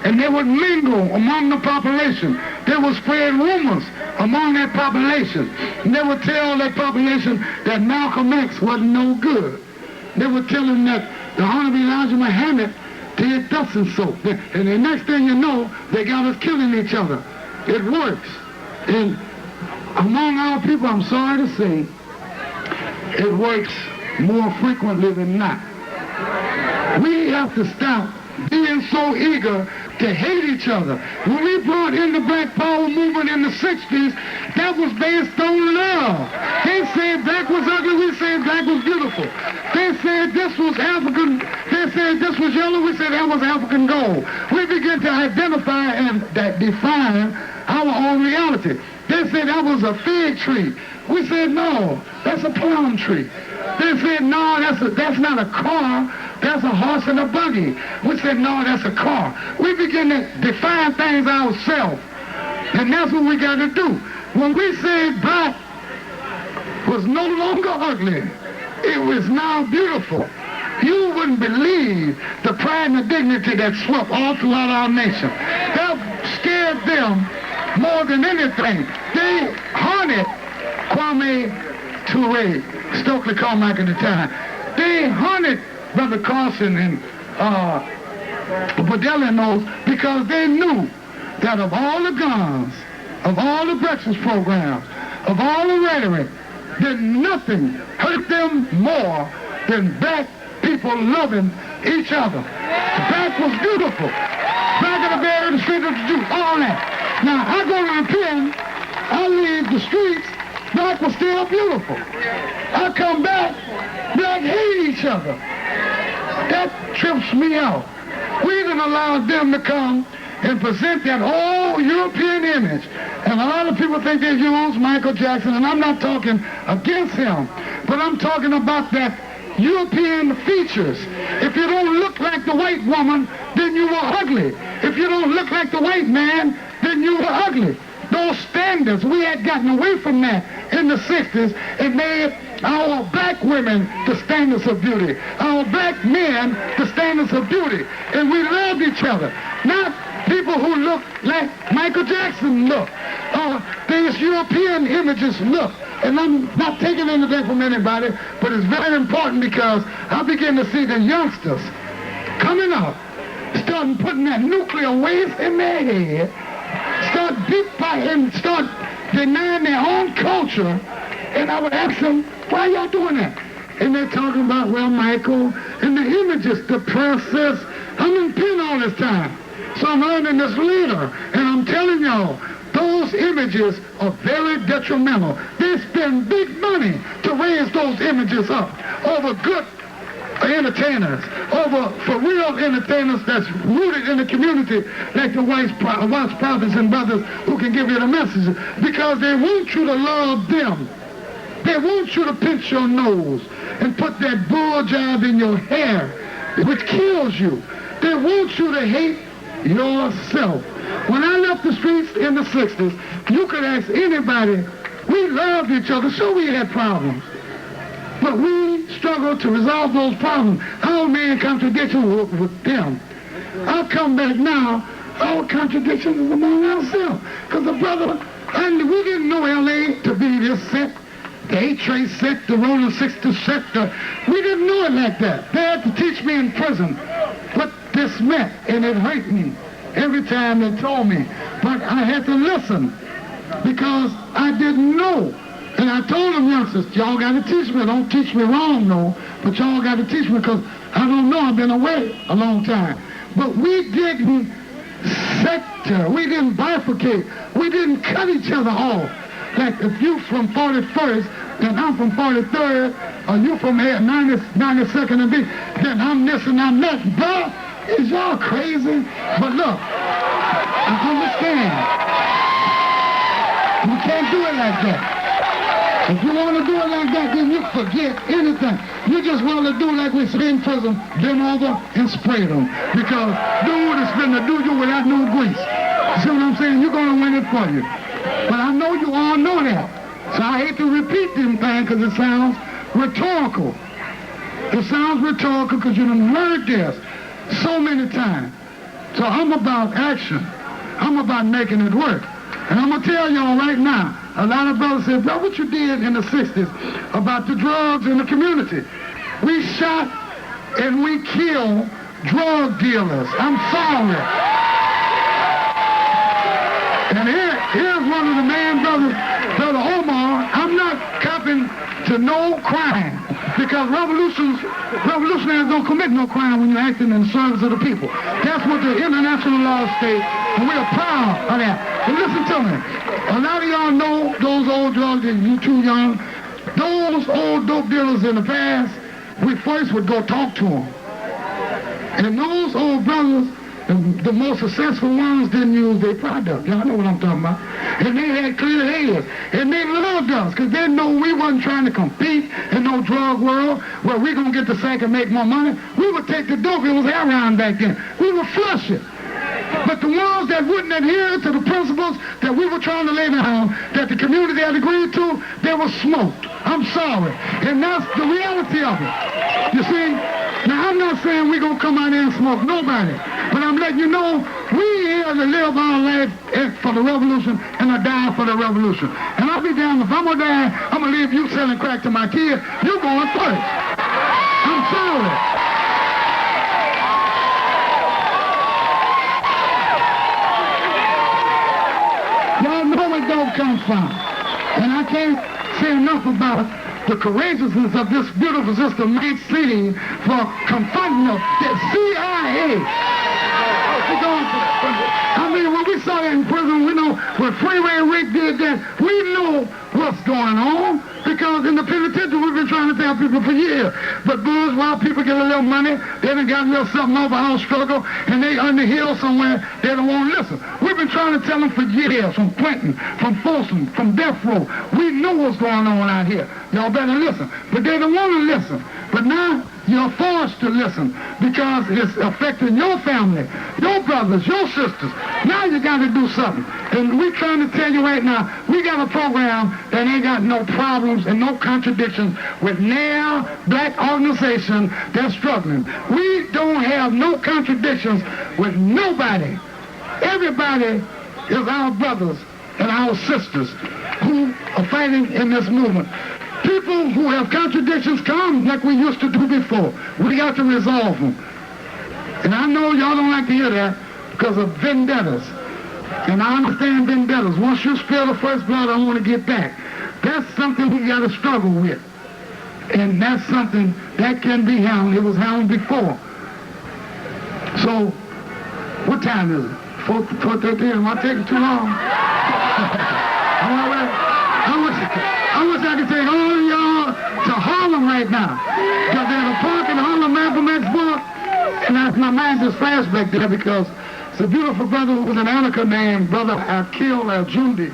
Speaker 3: And they would mingle among the population. They would spread rumors among that population. And they would tell that population that Malcolm X wasn't no good. They would tell them that the Honorable Elijah Muhammad did thus and so. And the next thing you know, they got us killing each other. It works. And among our people, I'm sorry to say, it works more frequently than not. We have to stop being so eager to hate each other. When we brought in the Black Power movement in the 60s, that was based on love. They said black was ugly, we said black was beautiful. They said this was African, they said this was yellow, we said that was African gold. We began to identify and define our own reality. They said that was a fig tree. We said, no, that's a plum tree. They said, no, that's not a car, that's a horse and a buggy. We said, no, that's a car. We begin to define things ourselves. And that's what we got to do. When we said black was no longer ugly, it was now beautiful. You wouldn't believe the pride and the dignity that swept all throughout our nation. That scared them more than anything. They haunted Kwame Ture, Stokely Carmichael at the time. They haunted Brother Carson and Badella and those because they knew that of all the guns, of all the breakfast programs, of all the rhetoric, that nothing hurt them more than black people loving each other. Black was beautiful. Black of the bear, the street of the Jew, all that. Now, I go to the pen, I leave the streets, black was still beautiful. I come back, black hate each other. That trips me out. We even allowed them to come and present that whole European image. And a lot of people think they use Michael Jackson, and I'm not talking against him, but I'm talking about that European features. If you don't look like the white woman, then you were ugly. If you don't look like the white man, then you were ugly. Those standards, we had gotten away from that in the 60s and made our black women the standards of beauty, our black men the standards of beauty, and we loved each other. Not people who look like Michael Jackson look, these European images look. And I'm not taking anything from anybody, but it's very important because I begin to see the youngsters coming up, starting putting that nuclear waste in their head, start denying their own culture. And I would ask them, why y'all doing that? And they're talking about, well, Michael, and the images, the princess. I'm in pen all this time. So I'm learning this later, and I'm telling y'all, those images are very detrimental. They spend big money to raise those images up over good entertainers, over for real entertainers that's rooted in the community, like the white prophets and brothers who can give you the message, because they want you to love them. They want you to pinch your nose and put that bull job in your hair, which kills you. They want you to hate yourself. When I left the streets in the 60s, you could ask anybody, we loved each other, sure we had problems. But we struggled to resolve those problems. Our main contradiction was with them. I'll come back now, our contradiction is among ourselves. Because a brother And we didn't know L.A. to be this sect, the 8-trace sect, the Rolling 60 sect. We didn't know it like that. They had to teach me in prison what this meant, and it hurt me every time they told me. But I had to listen because I didn't know. And I told them youngsters, y'all got to teach me. Don't teach me wrong, no, but y'all got to teach me because I don't know. I've been away a long time. But we didn't sector. We didn't bifurcate. We didn't cut each other off. Like if you from 41st and I'm from 43rd, or you from 92nd and B, then I'm this and I'm that. Bruh, is y'all crazy? But look, I understand. You can't do it like that. If you want to do it like that, then you forget anything. You just want to do like we say in prison, bend over and spray them. Because dude is going to do you without no grease. See what I'm saying? You're going to win it for you. But I know you all know that. So I hate to repeat them things because it sounds rhetorical. It sounds rhetorical because you done heard this so many times. So I'm about action. I'm about making it work. And I'm going to tell y'all right now, a lot of brothers said, bro, what you did in the 60s about the drugs in the community. We shot and we killed drug dealers. I'm sorry. And here's one of the man brothers, Brother Omar. I'm not copping to no crime because revolutionaries don't commit no crime when you're acting in service of the people. That's what the international law states, and we are proud of that. But listen to me. A lot of y'all know those old drugs, and you too young, those old dope dealers in the past, we first would go talk to them. And those old brothers, the most successful ones didn't use their product. Y'all know what I'm talking about. And they had clear heads. And they loved us because they know we wasn't trying to compete in no drug world where we going to get the sack and make more money. We would take the dope. It was around back then. We would flush it. But the ones that wouldn't adhere to the principles that we were trying to lay down, that the community had agreed to, they were smoked. I'm sorry. And that's the reality of it. You see? Now, I'm not saying we're going to come out here and smoke nobody, but I'm letting you know we here to live our life for the revolution and to die for the revolution. And I'll be damned if I'm going to die, I'm going to leave you selling crack to my kids. You're going first. I'm sorry. Y'all know where dope comes from. And I can't say enough about the courageousness of this beautiful sister Mike City for confronting the CIA. I mean, when we saw that in prison, we know when Freeway Rick did that, we know what's going on. Because in the penitentiary, we've been trying to tell people for years. But bourgeois people get a little money, they done got a little something over our struggle, and they on the hill somewhere, they don't want to listen. We've been trying to tell them for years, from Clinton, from Folsom, from Death Row. We know what's going on out here. Y'all better listen. But they don't want to listen. But now, you're forced to listen because it's affecting your family, your brothers, your sisters. Now you got to do something. And we're trying to tell you right now, we got a program that ain't got no problems and no contradictions with now black organization that's struggling. We don't have no contradictions with nobody. Everybody is our brothers and our sisters who are fighting in this movement. People who have contradictions come like we used to do before. We got to resolve them. And I know y'all don't like to hear that because of vendettas. And I understand vendettas. Once you spill the first blood, I want to get back. That's something we got to struggle with. And that's something that can be handled. It was handled before. So, what time is it? 4:13? Am I taking too long? All right. I wish I could take all of y'all to Harlem right now. Because there's a park in Harlem, Malcolm X Park. And my mind just flashed back there because it's a beautiful brother with an Annika named Brother Akil Al-Jundi,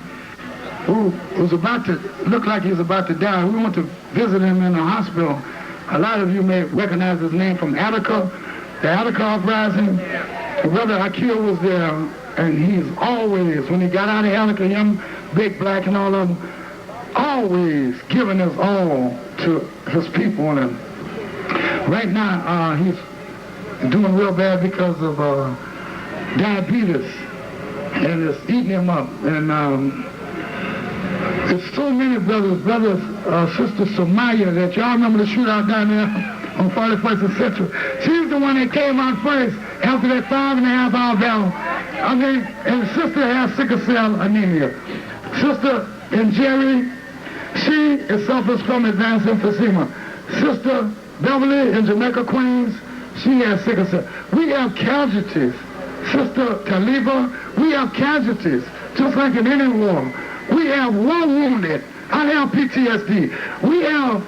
Speaker 3: who was about to, look like he was about to die. We went to visit him in the hospital. A lot of you may recognize his name from Attica, the Attica uprising. Brother Akil was there, and he's always, when he got out of Attica, him, Big Black and all of them, always giving his all to his people. And right now, he's doing real bad because of diabetes, and it's eating him up. And There's so many brothers, Sister Somaya, that y'all remember the shootout down there on 41st and Central. She's the one that came out first after that 5.5-hour battle. I mean, and Sister has sickle cell anemia. Sister and Jerry, she suffers from advanced emphysema. Sister Beverly in Jamaica, Queens, she has sickle cell. We have casualties. Sister Taliba, we have casualties, just like in any war. We have war wounded. I have PTSD. We have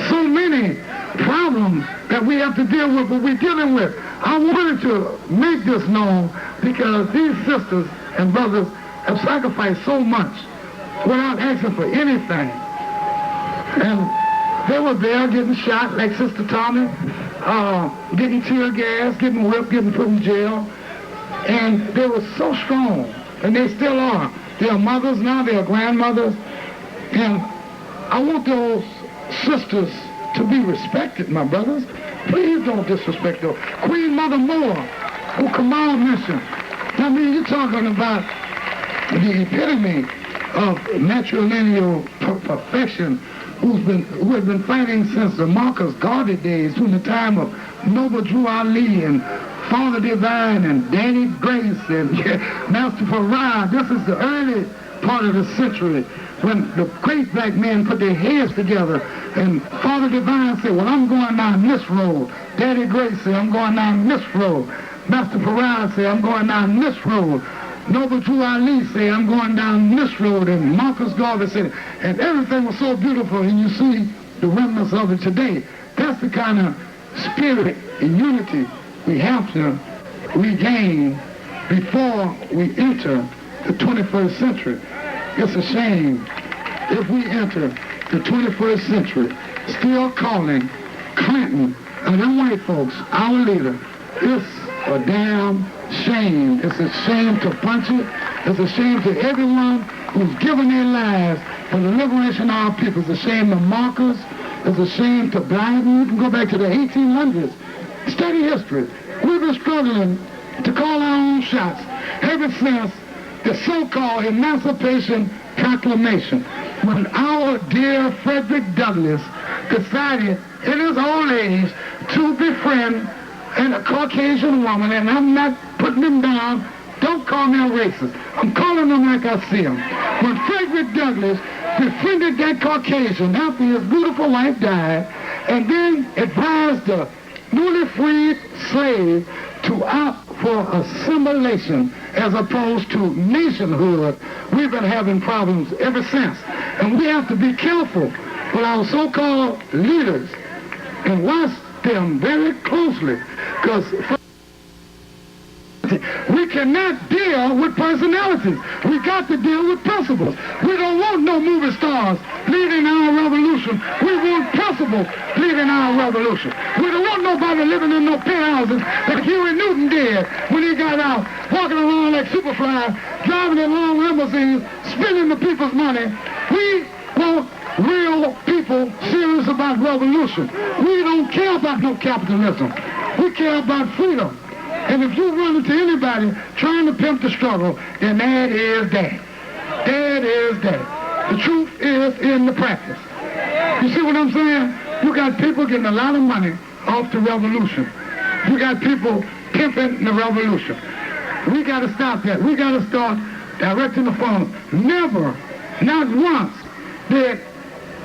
Speaker 3: so many problems that we have to deal with, but we're dealing with. I wanted to make this known because these sisters and brothers have sacrificed so much without asking for anything. And they were there getting shot, like Sister Tommy, getting tear gas, getting whipped, getting put in jail. And they were so strong, and they still are. They are mothers now, they are grandmothers. And I want those sisters to be respected, my brothers. Please don't disrespect them. Queen Mother Moore, who Kamal mentioned. I mean, you're talking about the epitome of matrilineal perfection, who had been fighting since the Marcus Garvey days, from the time of Noble Drew Ali and Father Divine and Danny Grace and Master Farad. This is the early part of the century when the great black men put their heads together, and Father Divine said, well, I'm going down this road. Daddy Grace said, I'm going down this road. Master Farad said, I'm going down this road. Noble Drew Ali said, I'm going down this road. And Marcus Garvey said, and everything was so beautiful, and you see the remnants of it today. That's the kind of spirit and unity we have to regain before we enter the 21st century. It's a shame if we enter the 21st century still calling Clinton and them white folks our leader. It's a damn shame. It's a shame to punch it. It's a shame to everyone who's given their lives for the liberation of our people. It's a shame to Marcus. It's a shame to Biden. You can go back to the 1800s. Study history. We've been struggling to call our own shots ever since the so-called Emancipation Proclamation, when our dear Frederick Douglass decided in his old age to befriend a Caucasian woman, and I'm not putting him down. Don't call me a racist. I'm calling them like I see them. When Frederick Douglass befriended that Caucasian after his beautiful wife died, and then advised the newly freed slave to opt for assimilation as opposed to nationhood, we've been having problems ever since. And we have to be careful with our so-called leaders and watch them very closely, because we cannot deal with personalities. We got to deal with principles. We don't want no movie stars leading our revolution. We want principles leading our revolution. We don't want nobody living in no penthouses like Huey Newton did when he got out, walking around like Superfly, driving in long limousines, spending the people's money. We want real people serious about revolution. We don't care about no capitalism. We care about freedom. And if you run into anybody trying to pimp the struggle, then that is that. That is that. The truth is in the practice. You see what I'm saying? You got people getting a lot of money off the revolution. You got people pimping the revolution. We got to stop that. We got to start directing the funds. Never, not once, did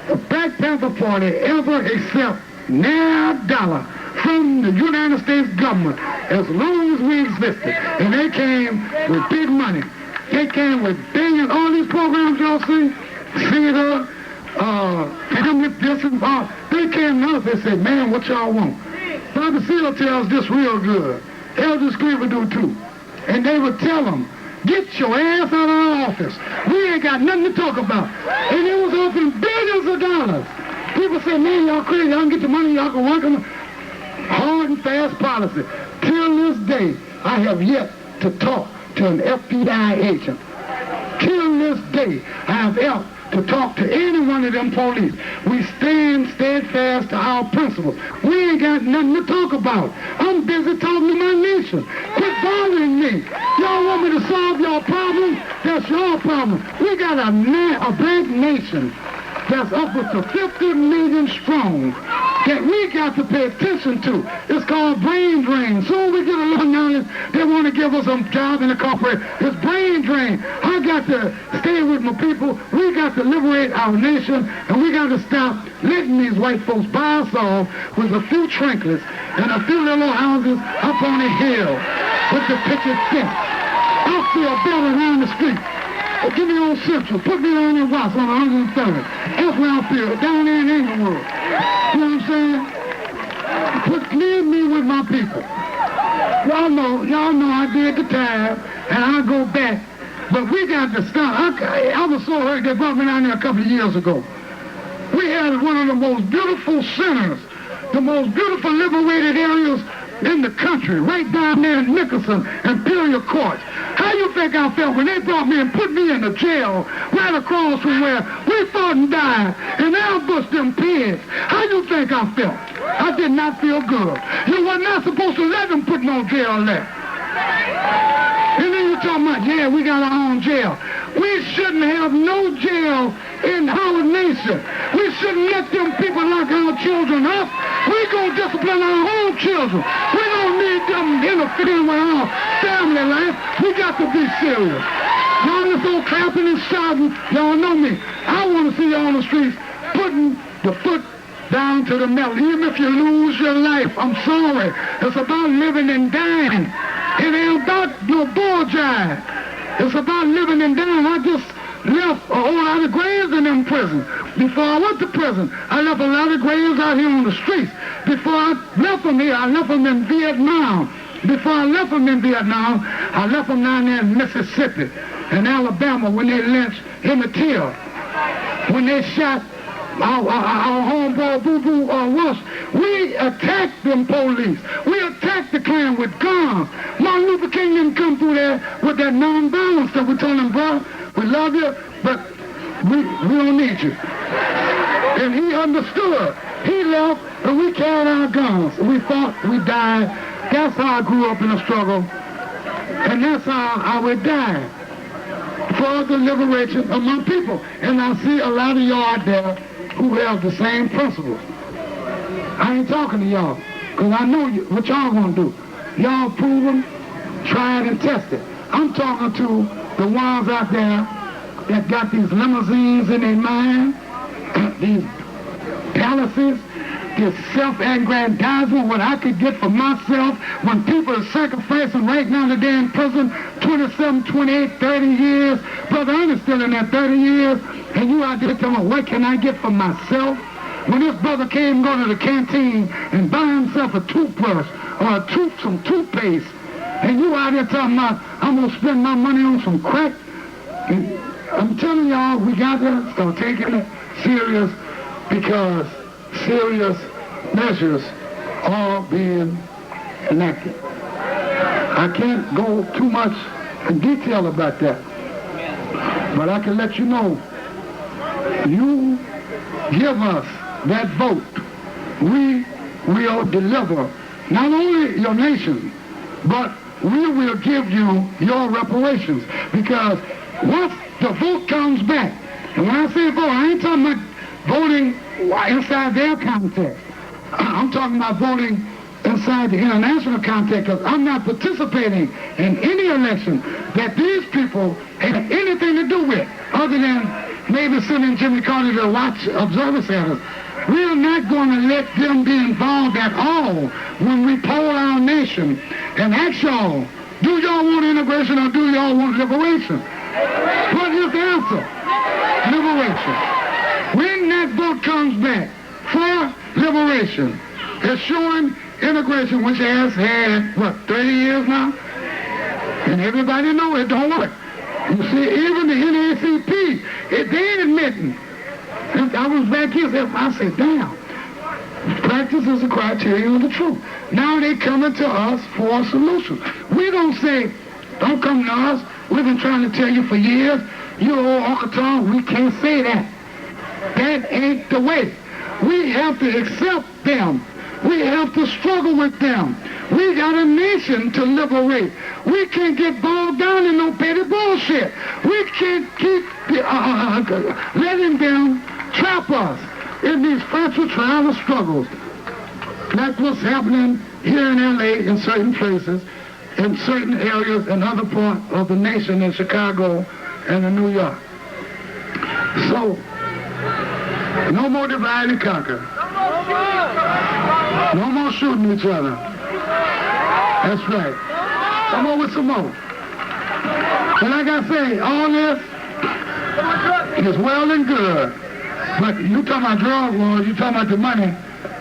Speaker 3: the Black Panther Party ever accept a dollar from the United States government as long as we existed. And they came with big money. They came with billions. All these programs y'all see, theater, family this and that. They came to us, they said, man, what y'all want? Dr. Seal tells this real good. Elder Scleaver do too. And they would tell them, get your ass out of our office. We ain't got nothing to talk about. And it was offering billions of dollars. People say, man, y'all crazy. Y'all can get the money, y'all can work them. Hard and fast policy. Till this day, I have yet to talk to an FBI agent. Till this day, I have to talk to any one of them police. We stand steadfast to our principles. We ain't got nothing to talk about. I'm busy talking to my nation. Quit bothering me. Y'all want me to solve your problem? That's your problem. We got a black nation that's upwards to 50 million strong that we got to pay attention to. It's called brain drain. Soon we get a little knowledge, they want to give us some job in the corporate. It's brain drain. I got to stay with my people. We got to liberate our nation, and we got to stop letting these white folks buy us off with a few trinkets and a few little houses up on a hill with the picket fence. I feel better around the street. Give me on Central. Put me on in Watts on 130. That's where I feel. Down there in Inglewood. You know what I'm saying? Leave me with my people. Y'all know I did the time, and I go back. But we got to stop. I was so hurt they brought me down there a couple of years ago. We had one of the most beautiful centers, the most beautiful liberated areas in the country, right down there in Nicholson, Imperial Courts. How you think I felt when they brought me and put me in the jail right across from where we fought and died and ambushed them pigs? How you think I felt? I did not feel good. You were not supposed to let them put no jail there. And then you're talking about, yeah, we got our own jail. We shouldn't have no jail in our nation. We shouldn't let them people lock our children up. We gonna discipline our own children. We don't need them interfering with our family life. We got to be serious. Y'all just all clapping and shouting. Y'all know me. I want to see you on the streets putting the foot down to the metal. Even if you lose your life, I'm sorry. It's about living and dying. It ain't about no bull jive. It's about living and dying. I just left a whole lot of graves in them prisons. Before I went to prison, I left a lot of graves out here on the streets. Before I left them here, I left them in Vietnam. Before I left them in Vietnam, I left them down there in Mississippi and Alabama when they lynched Emmett Till. When they shot our homeboy Boo-Boo Rush. We attacked them police. We attacked the Klan with guns. Martin Luther King didn't come through there with that nonviolence stuff. We told him, bro, we love you, but we don't need you. And he understood. He left, and we carried our guns. We fought, we died. That's how I grew up in the struggle. And that's how I would die. For the liberation of my people. And I see a lot of y'all out there who have the same principles. I ain't talking to y'all, because I know what y'all gonna do. Y'all prove them, try it and test it. I'm talking to the ones out there that got these limousines in their mind, these palaces, this self-aggrandizement, what I could get for myself when people are sacrificing right now that they're in prison 27, 28, 30 years. Brother Ernest still in there 30 years, and you out there telling me, what can I get for myself? When this brother came go to the canteen and buy himself a toothbrush or some toothpaste, and you out there talking about, I'm going to spend my money on some crack. And I'm telling y'all, we got to start taking it serious, because serious measures are being enacted. I can't go too much in detail about that, but I can let you know, you give us that vote, we will deliver not only your nation, but we will give you your reparations. Because once the vote comes back, and when I say vote, I ain't talking about voting inside their context. I'm talking about voting inside the international context, because I'm not participating in any election that these people have anything to do with, other than maybe sending Jimmy Carter to watch observer centers. We're not going to let them be involved at all when we poll our nation and ask y'all, do y'all want integration or do y'all want liberation? What is the answer? Liberation. When that vote comes back for liberation, it's showing integration, which has had, 30 years now? And everybody knows it don't work. You see, even the NAACP, they ain't admitting. I was back here, I said, damn, practice is the criteria of the truth. Now they coming to us for a solution. We don't say, don't come to us. We've been trying to tell you for years, you old Arkansas, we can't say that. That ain't the way. We have to accept them. We have to struggle with them. We got a nation to liberate. We can't get bogged down in no petty bullshit. We can't keep letting them trap us in these fractured trials and struggles. That's what's happening here in L.A. in certain places, in certain areas, and other parts of the nation, in Chicago and in New York. So, no more divide and conquer. No more shooting each other. That's right. Come on with some more. And like I say, all this is well and good. But you talking about drug wars, you talking about the money.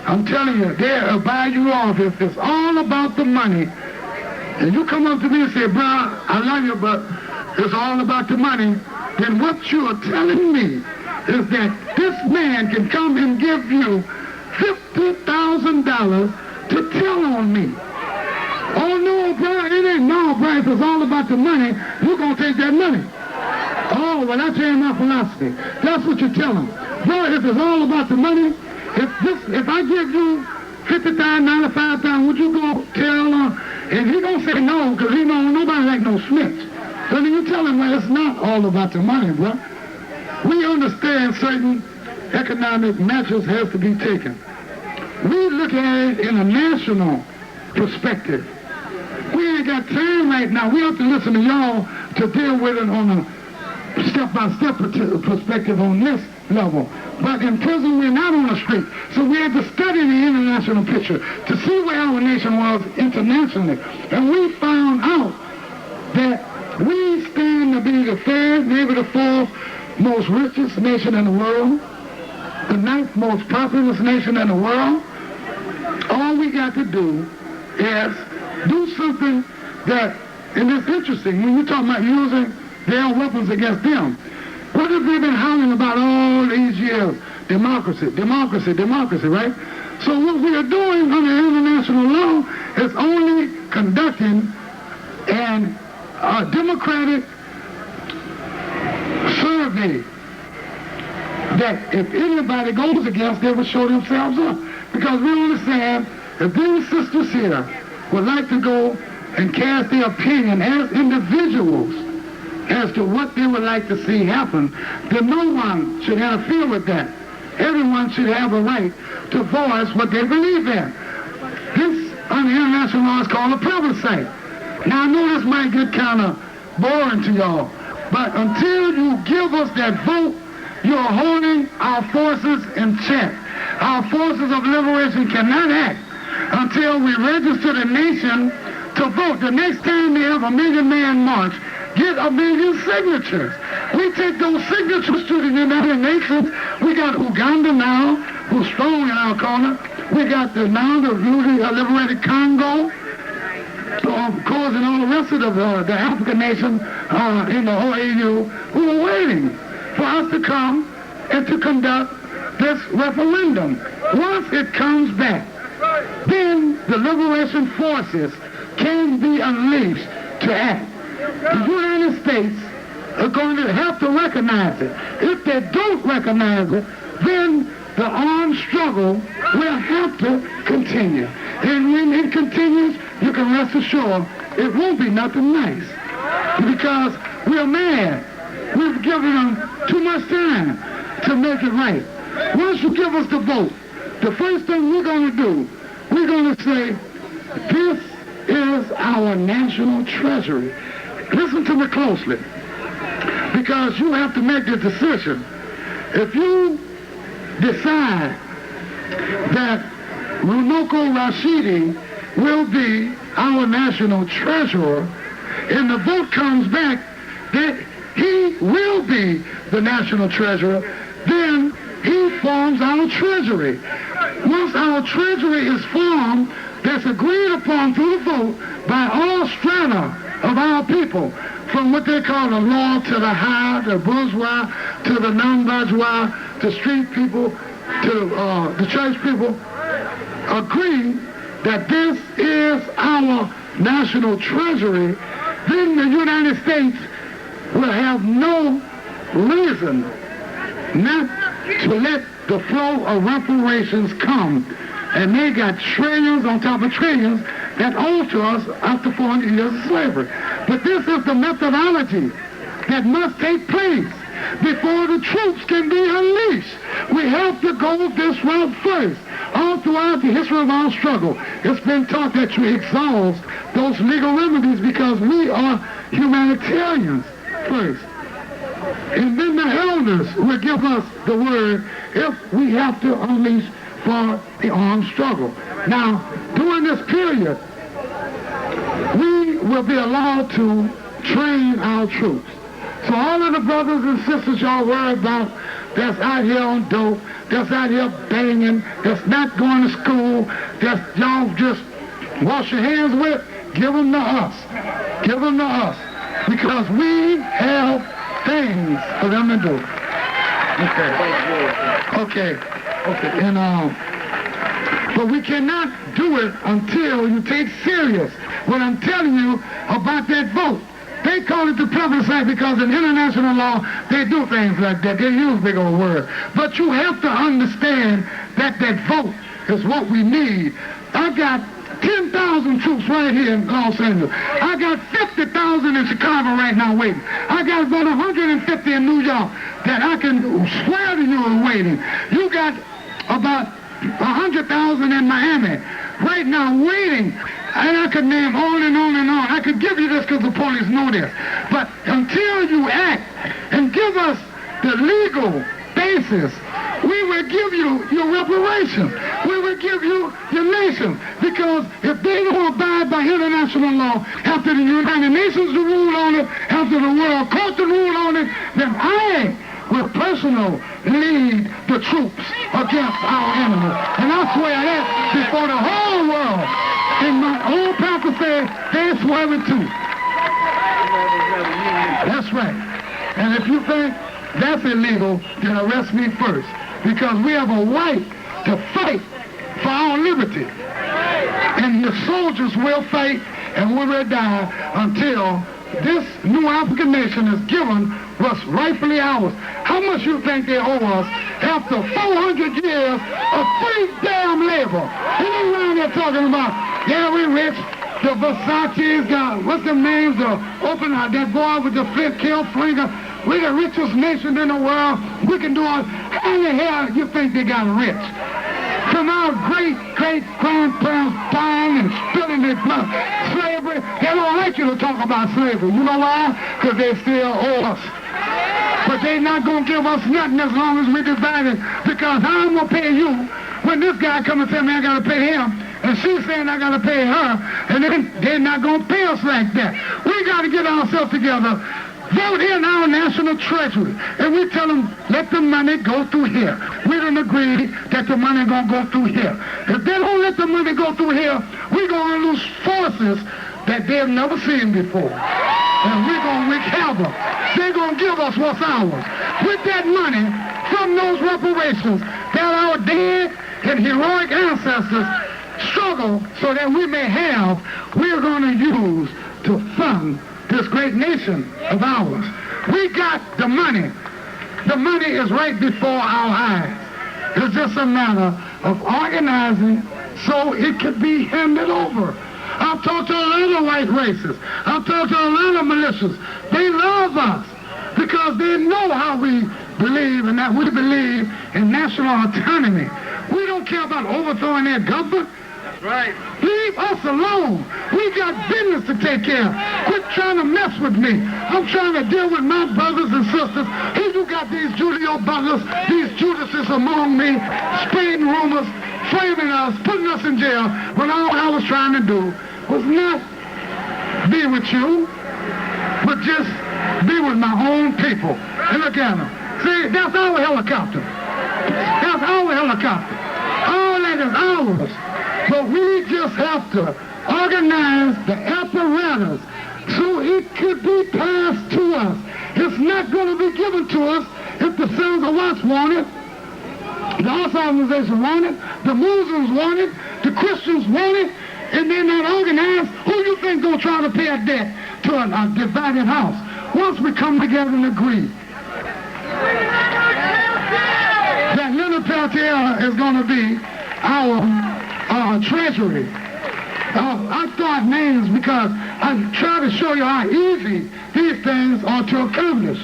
Speaker 3: I'm telling you, they'll buy you off if it's all about the money. And you come up to me and say, bro, I love you, but it's all about the money. Then what you are telling me is that this man can come and give you $50,000 to tell on me. Oh no, bro, it ain't no, bro. If it's all about the money, you're going to take that money. Oh, well, that's my philosophy. That's what you tell him. Bro, if it's all about the money, if I give you $50,000, $95,000, would you go tell him? And he going to say no, because he know nobody like no snitch. So then you tell him, well, it's not all about the money, bro. We understand certain economic measures have to be taken. We look at it in a national perspective. We ain't got time right now. We have to listen to y'all to deal with it on a step-by-step perspective on this level. But in prison, we're not on the street. So we had to study the international picture to see where our nation was internationally. And we found out that we stand to be the third, maybe the fourth most richest nation in the world, the ninth most populous nation in the world. All we got to do is do something that, and it's interesting, when you're talking about using their weapons against them, what have they been hollering about all these years? Democracy, democracy, democracy, right? So what we are doing under international law is only conducting a democratic survey that if anybody goes against, they will show themselves up. Because we understand if these sisters here would like to go and cast their opinion as individuals as to what they would like to see happen, then no one should interfere with that. Everyone should have a right to voice what they believe in. This, under international law, is called a plebiscite. Now, I know this might get kind of boring to y'all, but until you give us that vote, you're holding our forces in check. Our forces of liberation cannot act until we register the nation to vote. The next time they have a 1 million man march, get 1 million signatures. We take those signatures to the United Nations. We got Uganda now, who's strong in our corner. We got the newly liberated Congo, of course, and all the rest of the African nations in the OAU who are waiting for us to come and to conduct this referendum. Once it comes back, then the liberation forces can be unleashed to act. The United States are going to have to recognize it. If they don't recognize it, then the armed struggle will have to continue. And when it continues, you can rest assured it won't be nothing nice. Because we're mad. We've given them too much time to make it right. Once you give us the vote, the first thing we're going to do, we're going to say, this is our national treasury. Listen to me closely, because you have to make the decision. If you decide that Runoko Rashidi will be our national treasurer, and the vote comes back that he will be the national treasurer, then he forms our treasury. Once our treasury is formed, that's agreed upon through the vote by all strata of our people, from what they call the low to the high, the bourgeois to the non-bourgeois, the street people to the church people, agree that this is our national treasury, then the United States will have no reason not to let the flow of reparations come. And they got trillions on top of trillions that owe to us after 400 years of slavery. But this is the methodology that must take place before the troops can be unleashed. We have to go this route first. All throughout the history of our struggle, it's been taught that you exhaust those legal remedies because we are humanitarians first. And then the elders will give us the word if we have to unleash for the armed struggle. Now, during this period, we will be allowed to train our troops. So all of the brothers and sisters y'all worry about that's out here on dope, that's out here banging, that's not going to school, that y'all just wash your hands with, give them to us. Give them to us. Because we have things for them to do. Okay. And but we cannot do it until you take serious what I'm telling you about that vote. They call it the plebiscite because in international law, they do things like that. They use big old words. But you have to understand that that vote is what we need. I got 10,000 troops right here in Los Angeles. I got 50,000 in Chicago right now waiting. I got about 150 in New York that I can swear to you are waiting. You got about 100,000 in Miami right now waiting. And I could name on and on and on. I could give you this because the police know this. But until you act and give us the legal basis, we will give you your reparations. We will give you your nation. Because if they don't abide by international law, after the United Nations to rule on it, after the world court to rule on it, then I will personally lead the troops against our enemy. And I swear that before the whole world. And my old pastor said, they swear it too. That's right. And if you think that's illegal, then arrest me first. Because we have a right to fight for our liberty. And the soldiers will fight and we will die until this new African nation is given what's rightfully ours. How much you think they owe us after 400 years of free damn labor? And they around there talking about, yeah, we rich. The Versace's got, what's them names? Open that boy with the flint kill finger. We're the richest nation in the world. We can do all. How in the hell you think they got rich? From our great-grandparents dying and spilling their blood. Slavery, they don't like you to talk about slavery. You know why? Because they still owe us. But they're not going to give us nothing as long as we divide it. Because I'm going to pay you when this guy comes and says, man, I got to pay him. And she's saying I got to pay her. And then they're not going to pay us like that. We got to get ourselves together. Vote in our national treasury. And we tell them, let the money go through here. We don't agree that the money going to go through here. If they don't let the money go through here, we're going to lose forces that they've never seen before. And we're going to wreak havoc. They're going to give us what's ours. With that money from those reparations that our dead and heroic ancestors struggle so that we may have, we're going to use to fund this great nation of ours. We got the money. The money is right before our eyes. It's just a matter of organizing so it could be handed over. I've talked to a lot of white racists. I've talked to a lot of militias. They love us because they know how we believe and that we believe in national autonomy. We don't care about overthrowing their government. Right. Leave us alone. We got business to take care of. Quit trying to mess with me. I'm trying to deal with my brothers and sisters. Here you got these Julio Butlers, these Judases among me, spreading rumors, flaming us, putting us in jail, when all I was trying to do was not be with you, but just be with my own people. And look at them. See, that's our helicopter. That's our helicopter. All that is ours. But we just have to organize the apparatus so it could be passed to us. It's not going to be given to us if the Sons of Watts want it, the Us organization want it, the Muslims want it, the Christians want it, and they're not organized. Who you think going to try to pay a debt to a divided house? Once we come together and agree right here is going to be our treasury. I start names because I try to show you how easy these things are to accomplish.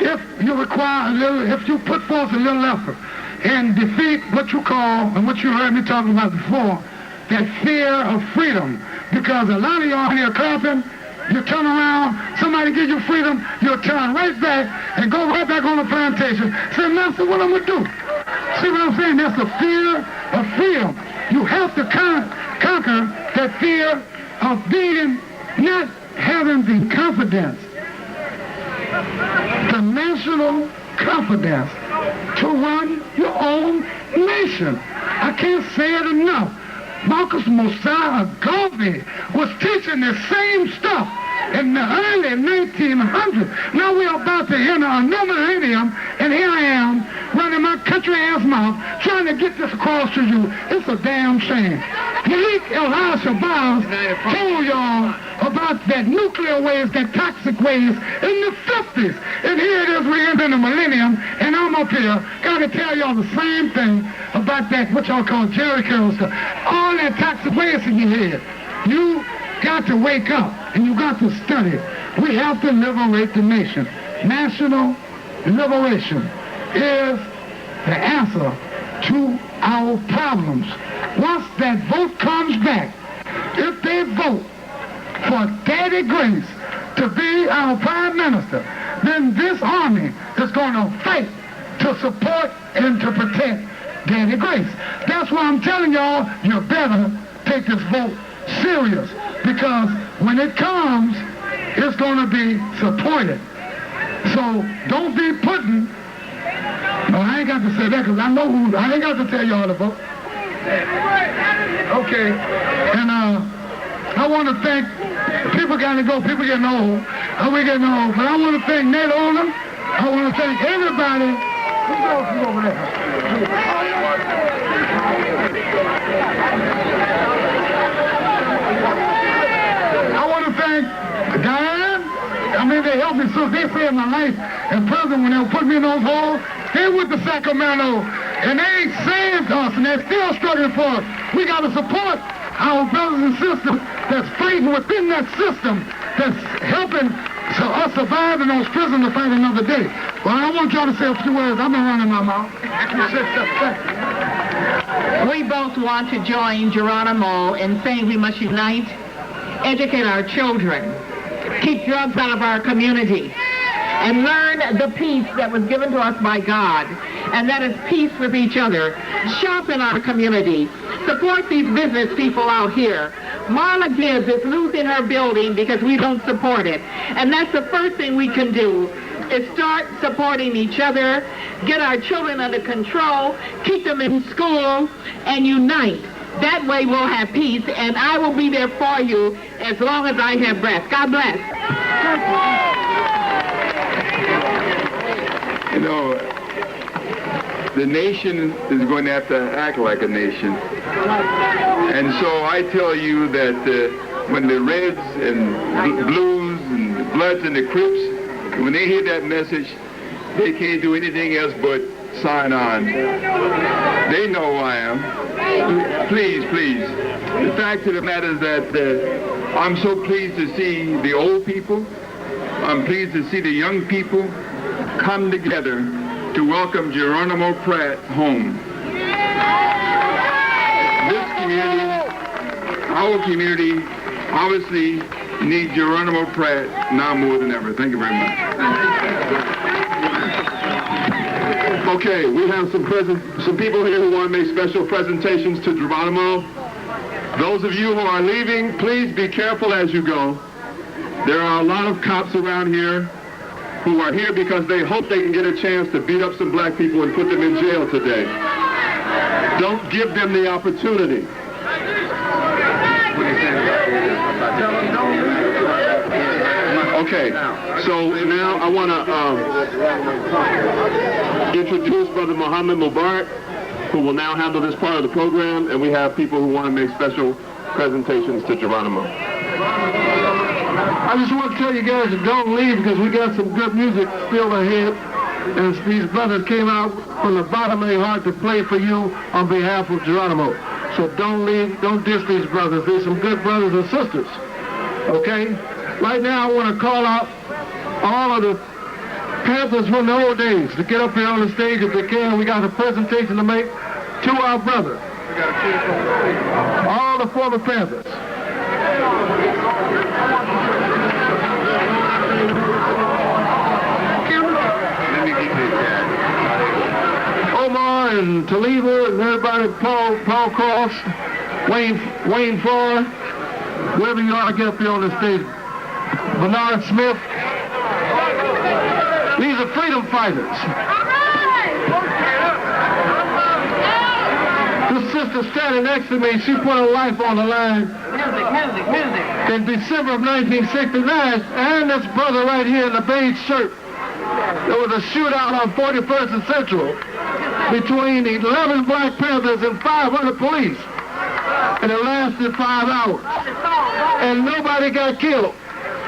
Speaker 3: If you require if you put forth a little effort and defeat what you call, and what you heard me talking about before, that fear of freedom. Because a lot of y'all here clapping, you turn around, somebody gives you freedom, you'll turn right back and go right back on the plantation. Say, Master, what I'm going to do? See what I'm saying? That's the fear of freedom. You have to conquer that fear of being, not having the confidence, the national confidence to run your own nation. I can't say it enough. Marcus Mosiah Garvey was teaching the same stuff in the early 1900s. Now we're about to enter a new millennium, and here I am running my country-ass mouth trying to get this across to you. It's a damn shame. Malik Elisha Biles told y'all about that nuclear waste, that toxic waste in the 50s. And here it is, we're in the millennium, and I'm up here, got to tell y'all the same thing about that, what y'all call Jerry Curl stuff. All that toxic waste in your head. You got to wake up, and you got to study. We have to liberate the nation. National liberation is the answer to our problems. Once that vote comes back, if they vote for Daddy Grace to be our prime minister, then this army is going to fight to support and to protect Daddy Grace. That's why I'm telling y'all, you better take this vote serious, because when it comes, it's going to be supported. So don't be putting, no, I ain't got to say that because I know who, I ain't got to tell y'all to vote. Okay, and I want to thank, people got to go, people getting old, we're getting old, but I want to thank Ned Oldham, I want to thank everybody. Who's over there? I want to thank Diane. I mean, they helped me so they saved my life in prison when they put me in those holes. They went to Sacramento, and they saved us, and they're still struggling for us. We got to support our brothers and sisters that's fighting within that system, that's helping us survive in those prisons to fight another day. Well, I want y'all to say a few words. I've been running my mouth.
Speaker 4: We both want to join Geronimo in saying we must unite, educate our children, keep drugs out of our community, and learn the peace that was given to us by God, and that is peace with each other. Sharpen our community. Support these business people out here. Marla Gibbs is losing her building because we don't support it. And that's the first thing we can do, is start supporting each other, get our children under control, keep them in school, and unite. That way we'll have peace, and I will be there for you as long as I have breath. God bless.
Speaker 1: You know, the nation is going to have to act like a nation. And so I tell you that when the Reds and Blues and the Bloods and the Crips, when they hear that message, they can't do anything else but sign on. They know who I am. Please, please. The fact of the matter is that I'm so pleased to see the old people. I'm pleased to see the young people come together to welcome Geronimo Pratt home. This community, our community, obviously needs Geronimo Pratt now more than ever. Thank you very much.
Speaker 5: Okay, we have some people here who want to make special presentations to Geronimo. Those of you who are leaving, please be careful as you go. There are a lot of cops around here who are here because they hope they can get a chance to beat up some black people and put them in jail today. Don't give them the opportunity. Okay, so now I want to introduce Brother Muhammad Mubarak, who will now handle this part of the program, and we have people who want to make special presentations to Geronimo.
Speaker 3: I just want to tell you guys to don't leave because we got some good music still ahead. And these brothers came out from the bottom of their heart to play for you on behalf of Geronimo. So don't diss these brothers. They're some good brothers and sisters. Okay? Right now I want to call out all of the Panthers from the old days to get up here on the stage if they can. We got a presentation to make to our brother. All the former Panthers. Omar and Taliba and everybody, Paul Cross, Wayne Farr, whoever you are, get up here on the stage. Bernard Smith. These are freedom fighters. This sister standing next to me, she put her life on the line. In December of 1969, and this brother right here in the beige shirt. There was a shootout on 41st and Central between 11 Black Panthers and 500 police. And it lasted 5 hours. And nobody got killed.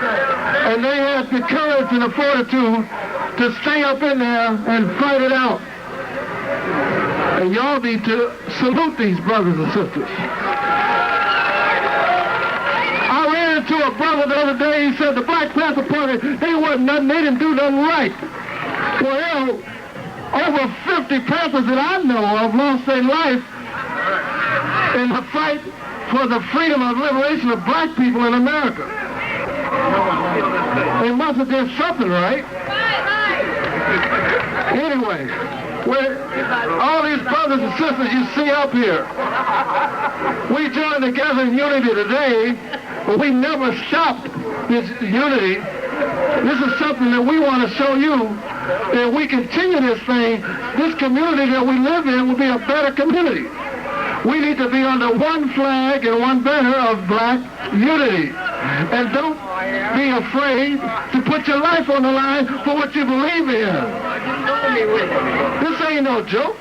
Speaker 3: And they had the courage and the fortitude to stay up in there and fight it out. And y'all need to salute these brothers and sisters. I ran into a brother the other day, he said the Black Panther Party, they wasn't nothing, they didn't do nothing right. Well, over 50 Panthers that I know of lost their life in the fight for the freedom of liberation of black people in America. They must have did something right. Anyway, all these brothers and sisters you see up here, we joined together in unity today, but we never stopped this unity. This is something that we want to show you that we continue this thing. This community that we live in will be a better community. We need to be under one flag and one banner of black unity. And don't be afraid to put your life on the line for what you believe in. This ain't no joke.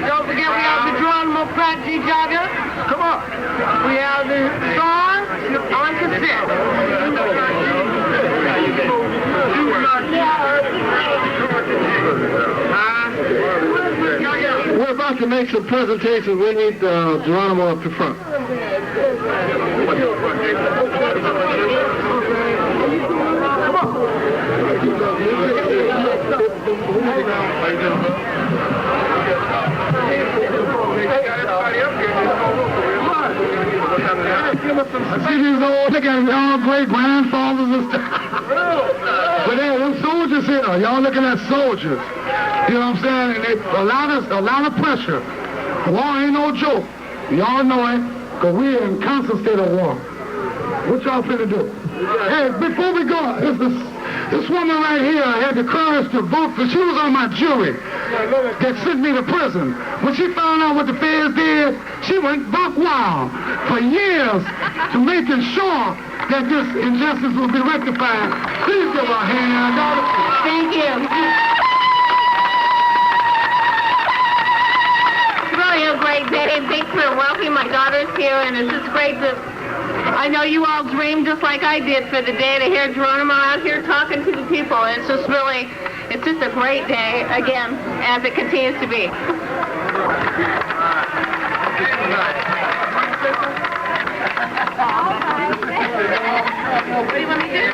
Speaker 4: Don't forget we have the geronimo jaga.
Speaker 3: Come on.
Speaker 4: We have the song on cassette.
Speaker 3: We're about to make some presentations. We need Geronimo up to front. See these old, look at them, all great grandfathers and stuff. But there, them soldiers here, y'all looking at soldiers. You know what I'm saying? And they, a lot of pressure. War ain't no joke. Y'all know it, because we're in constant state of war. What y'all finna do? Hey, before we go, this woman right here had the courage to vote for, she was on my jury that sent me to prison. When she found out what the feds did, she went buck wild for years to making sure that this injustice will be rectified. Please give her a hand.
Speaker 4: Thank you. It's really a great day. Thanks for welcoming my daughters here, and it's just great to, I know you all dreamed just like I did for the day to hear Geronimo out here talking to the people. And it's just really, it's just a great day, again, as it continues to be. What do you want me to do?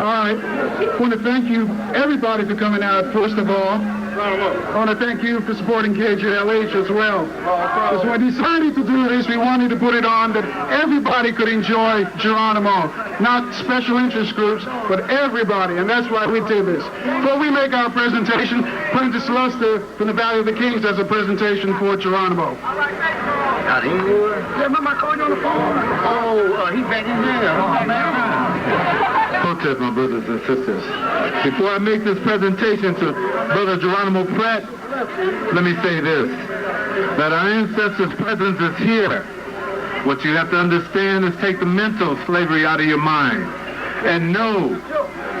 Speaker 3: All right. I want to thank you, everybody, for coming out, first of all. I want to thank you for supporting KJLH as well. Because when we decided to do this, we wanted to put it on that everybody could enjoy Geronimo. Not special interest groups, but everybody. And that's why we did this. Before we make our presentation, Prentice Luster from the Valley of the Kings does a presentation for Geronimo.
Speaker 2: Howdy. Remember I called you on the phone? Oh, he's back in there. Oh, man.
Speaker 3: Protest, my brothers and sisters. Before I make this presentation to Brother Geronimo Pratt, let me say this, that our ancestors' presence is here. What you have to understand is take the mental slavery out of your mind and know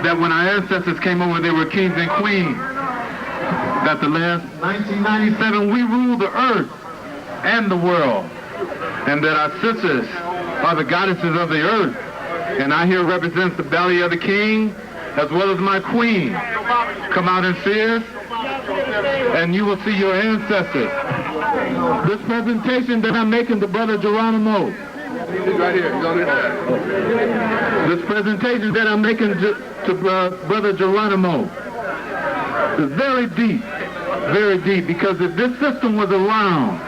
Speaker 3: that when our ancestors came over, they were kings and queens. That the last 1997, we ruled the earth and the world. And that our sisters are the goddesses of the earth. And I here represents the belly of the king as well as my queen. Come out and see us, and you will see your ancestors. This presentation that I'm making to Brother Geronimo.
Speaker 5: Right here.
Speaker 3: This presentation that I'm making to Brother Geronimo is very deep, because if this system was around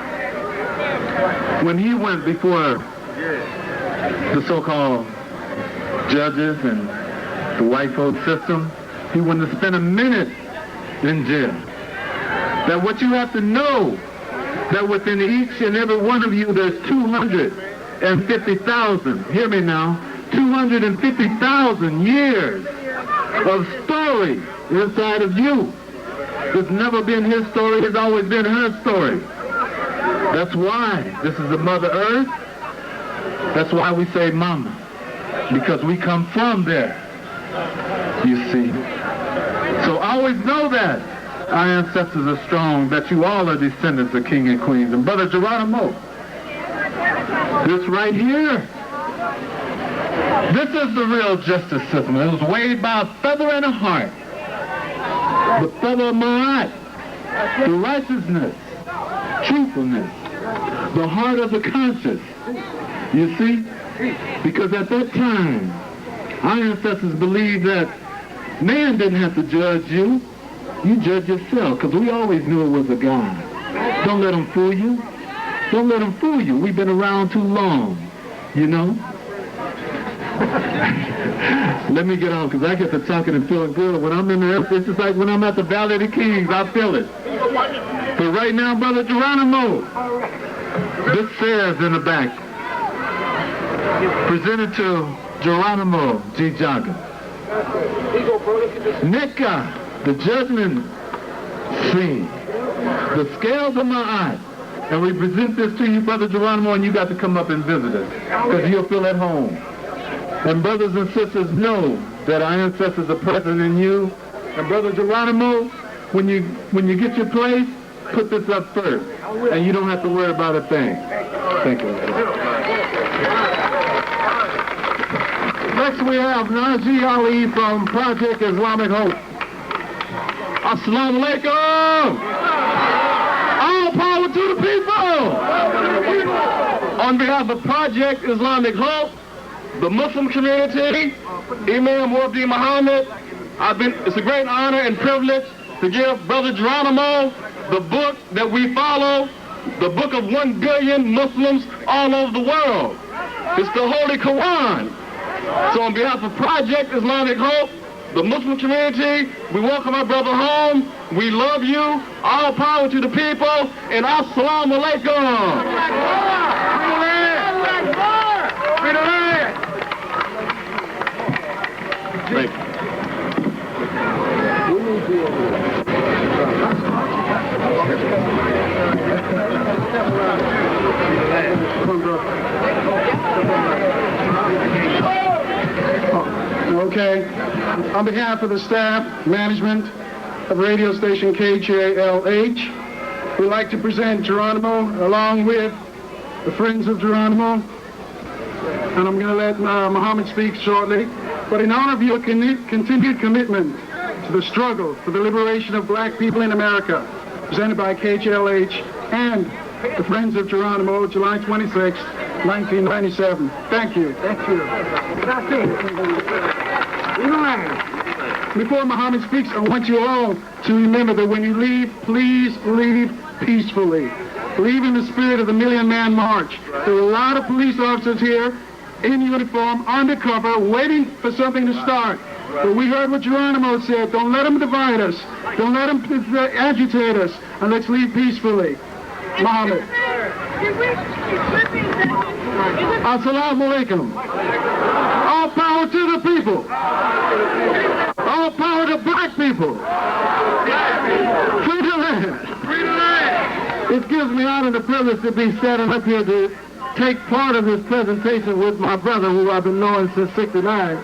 Speaker 3: when he went before the so-called judges and the white folk system, he wouldn't have spent a minute in jail. That what you have to know, that within each and every one of you, there's 250,000, hear me now, 250,000 years of story inside of you. It's never been his story, it's always been her story. That's why this is the Mother Earth. That's why we say Mama, because we come from there, you see. So always know that our ancestors are strong, that you all are descendants of king and queens. And Brother Geronimo, this right here, this is the real justice system. It was weighed by a feather and a heart. The feather of my eye, the righteousness, truthfulness, the heart of the conscious. You see? Because at that time, our ancestors believed that man didn't have to judge you. You judge yourself, because we always knew it was a God. Don't let them fool you. Don't let them fool you. We've been around too long, you know? Let me get on, because I get to talking and feeling good. When I'm in there, it's just like when I'm at the Valley of the Kings, I feel it. But right now, Brother Geronimo, this says in the back, presented to Geronimo G. Jaga. Nika, the judgment scene, the scales of my eye. And we present this to you, Brother Geronimo, and you got to come up and visit us, because you'll feel at home. And brothers and sisters know that our ancestors are present in you. And Brother Geronimo, when you get your place, put this up first, and you don't have to worry about a thing. Thank you. Next we have Najee Ali from Project Islamic Hope. Assalamu alaikum! All power to the people! On behalf of Project Islamic Hope, the Muslim community, Imam Muhammad Muhammad, it's a great honor and privilege to give Brother Geronimo the book that we follow, the book of 1 billion Muslims all over the world. It's the Holy Quran. So on behalf of Project Islamic Hope, the Muslim community, we welcome our brother home. We love you. All power to the people. And assalamu alaikum. Free the land. Thank you.
Speaker 2: Okay. On behalf of the staff, management of radio station KJLH, we'd like to present Geronimo along with the Friends of Geronimo. And I'm going to let Muhammad speak shortly. But in honor of your continued commitment to the struggle for the liberation of black people in America, presented by KJLH and the Friends of Geronimo, July 26, 1997. Thank you. Thank you. Before Muhammad speaks, I want you all to remember that when you leave, please leave peacefully. Leave in the spirit of the Million Man March. There are a lot of police officers here in uniform, undercover, waiting for something to start. But we heard what Geronimo said. Don't let them divide us. Don't let them agitate us. And let's leave peacefully. Muhammad. Assalamu alaikum. All power to the people. All power to black people. Free the land. Free the land. It gives me honor and the privilege to be standing up here to
Speaker 3: take part of this presentation with my brother, who I've been knowing since '69.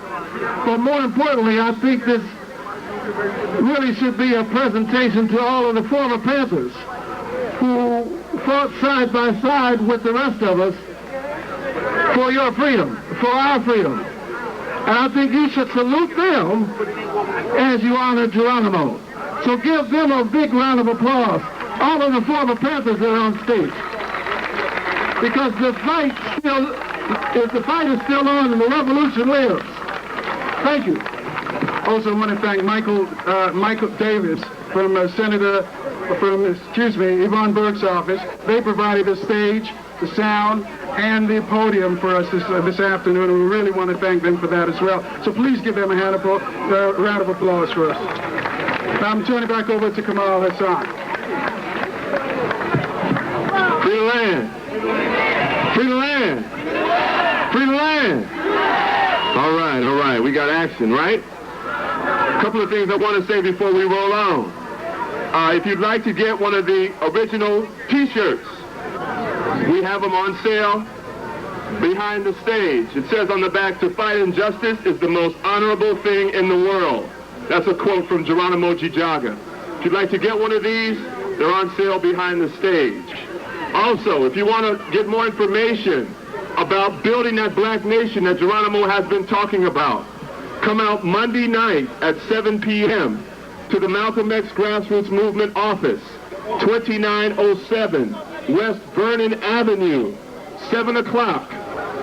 Speaker 3: But more importantly, I think this really should be a presentation to all of the former Panthers who fought side by side with the rest of us for your freedom, for our freedom. And I think you should salute them as you honor Geronimo. So give them a big round of applause, all of the former Panthers that are on stage. Because the fight is still on and the revolution lives. Thank you.
Speaker 2: Also, I want to thank Michael Davis from Yvonne Burke's office. They provided the stage, the sound, and the podium for us this afternoon, and we really want to thank them for that as well. So please give them a round of applause for us. Now I'm turning it back over to Kamal Hassan.
Speaker 5: Free the land. Free the land. Free the land. All right. We got action, right? A couple of things I want to say before we roll on. If you'd like to get one of the original T-shirts, we have them on sale behind the stage. It says on the back, "To fight injustice is the most honorable thing in the world." That's a quote from Geronimo Jaga. If you'd like to get one of these, they're on sale behind the stage. Also, if you want to get more information about building that black nation that Geronimo has been talking about, come out Monday night at 7 p.m. to the Malcolm X Grassroots Movement office, 2907 West Vernon Avenue, 7 o'clock.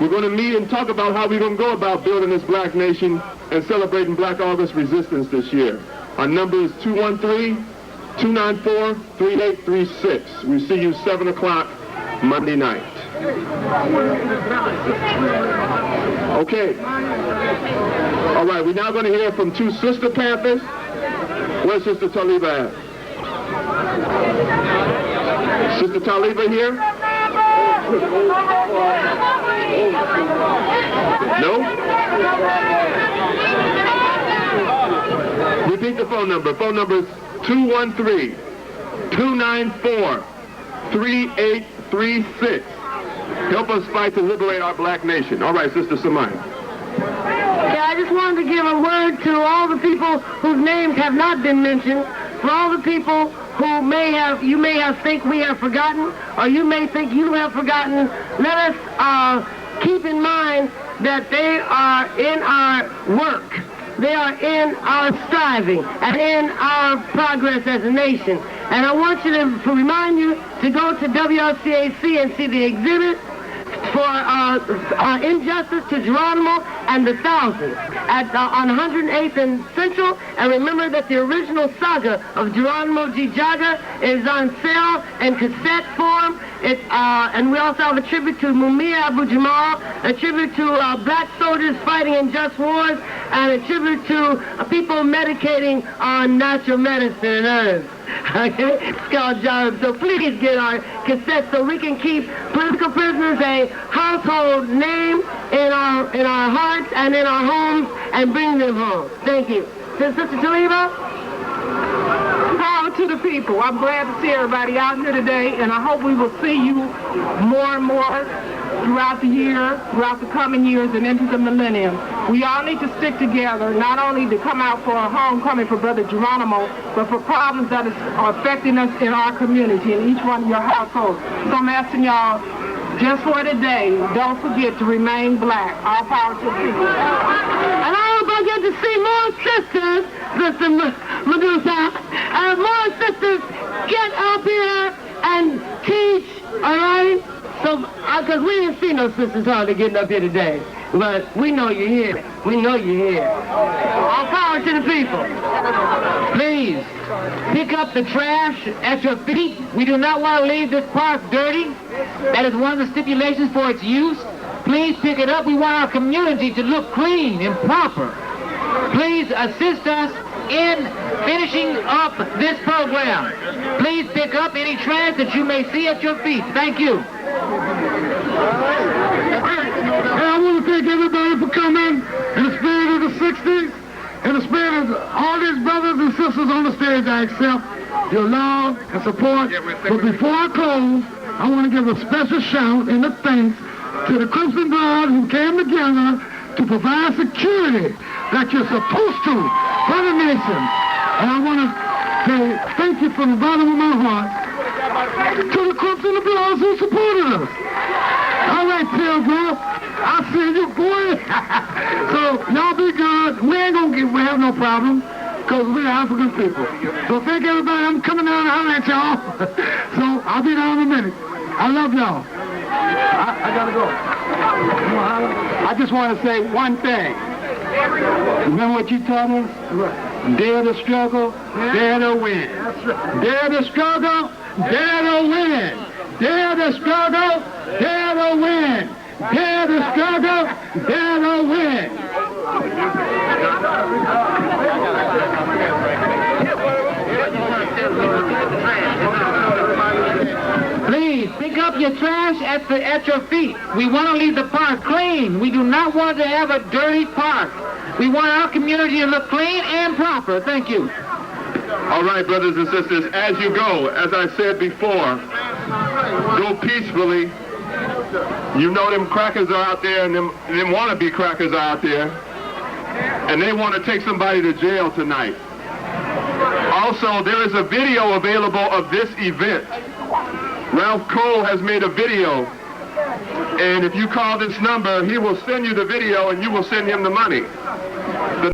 Speaker 5: We're going to meet and talk about how we're going to go about building this black nation and celebrating Black August resistance this year. Our number is 213-294-3836. We see you 7 o'clock Monday night. Okay. All right, we're now going to hear from two sister Panthers. Where's Sister Taliba at? Sister Taliba here? No? Repeat the phone number. Phone number is 213-294-3836. Help us fight to liberate our black nation. All right, Sister Samaya.
Speaker 6: Yeah, I just wanted to give a word to all the people whose names have not been mentioned, for all the people who you may have think we have forgotten, or you may think you have forgotten. Let us keep in mind that they are in our work. They are in our striving and in our progress as a nation. And I want you to remind you to go to WLCAC and see the exhibit for injustice to Geronimo and the Thousands on 108th and Central. And remember that the original saga of Geronimo Jaga is on sale in cassette form. And we also have a tribute to Mumia Abu Jamal, a tribute to black soldiers fighting in just wars, and a tribute to people medicating on natural medicine and herbs. Okay, it's called Jaga. So please get our cassettes so we can keep political prisoners a household name in our hearts and in our homes and bring them home. Thank you. Sister Taliba?
Speaker 4: Power to the people. I'm glad to see everybody out here today, and I hope we will see you more and more throughout the year, throughout the coming years, and into the millennium. We all need to stick together, not only to come out for a homecoming for Brother Geronimo, but for problems that are affecting us in our community, in each one of your households. So I'm asking y'all, just for today, don't forget to remain black. All power to the people.
Speaker 6: And I hope I get to see more sisters, Sister Medusa, and more sisters get up here and teach, all right? So, because we didn't see no sisters hardly getting up here today. But we know you're here. We know you're here. All power to the people.
Speaker 7: Please, pick up the trash at your feet. We do not want to leave this park dirty. That is one of the stipulations for its use. Please pick it up. We want our community to look clean and proper. Please assist us in finishing up this program. Please pick up any trash that you may see at your feet. Thank you.
Speaker 3: I want to thank everybody for coming in the spirit of the 60s, in the spirit of all these brothers and sisters on the stage. I accept your love and support. But before I close, I want to give a special shout and a thanks to the Crimson Guard who came together to provide security like you're supposed to for the nation. And I want to say thank you from the bottom of my heart to the Crimson Bloods who supported us. All right, Pilgrim, I see you, boy. So y'all be good. We have no problem because we're African people. So thank everybody. I'm coming down to holler at y'all. So I'll be down in a minute. I love y'all. I gotta go. I just want to say one thing. Remember what you taught us? Dare to struggle, dare to win. Dare to struggle, dare to win. Dare to struggle, dare to win. Dare to struggle, dare to win.
Speaker 7: Please pick up your trash at your feet. We want to leave the park clean. We do not want to have a dirty park. We want our community to look clean and proper. Thank you.
Speaker 5: All right, brothers and sisters, as you go, as I said before, go peacefully. You know them crackers are out there and them wannabe crackers are out there. And they want to take somebody to jail tonight. Also, there is a video available of this event. Ralph Cole has made a video. And if you call this number, he will send you the video and you will send him the money.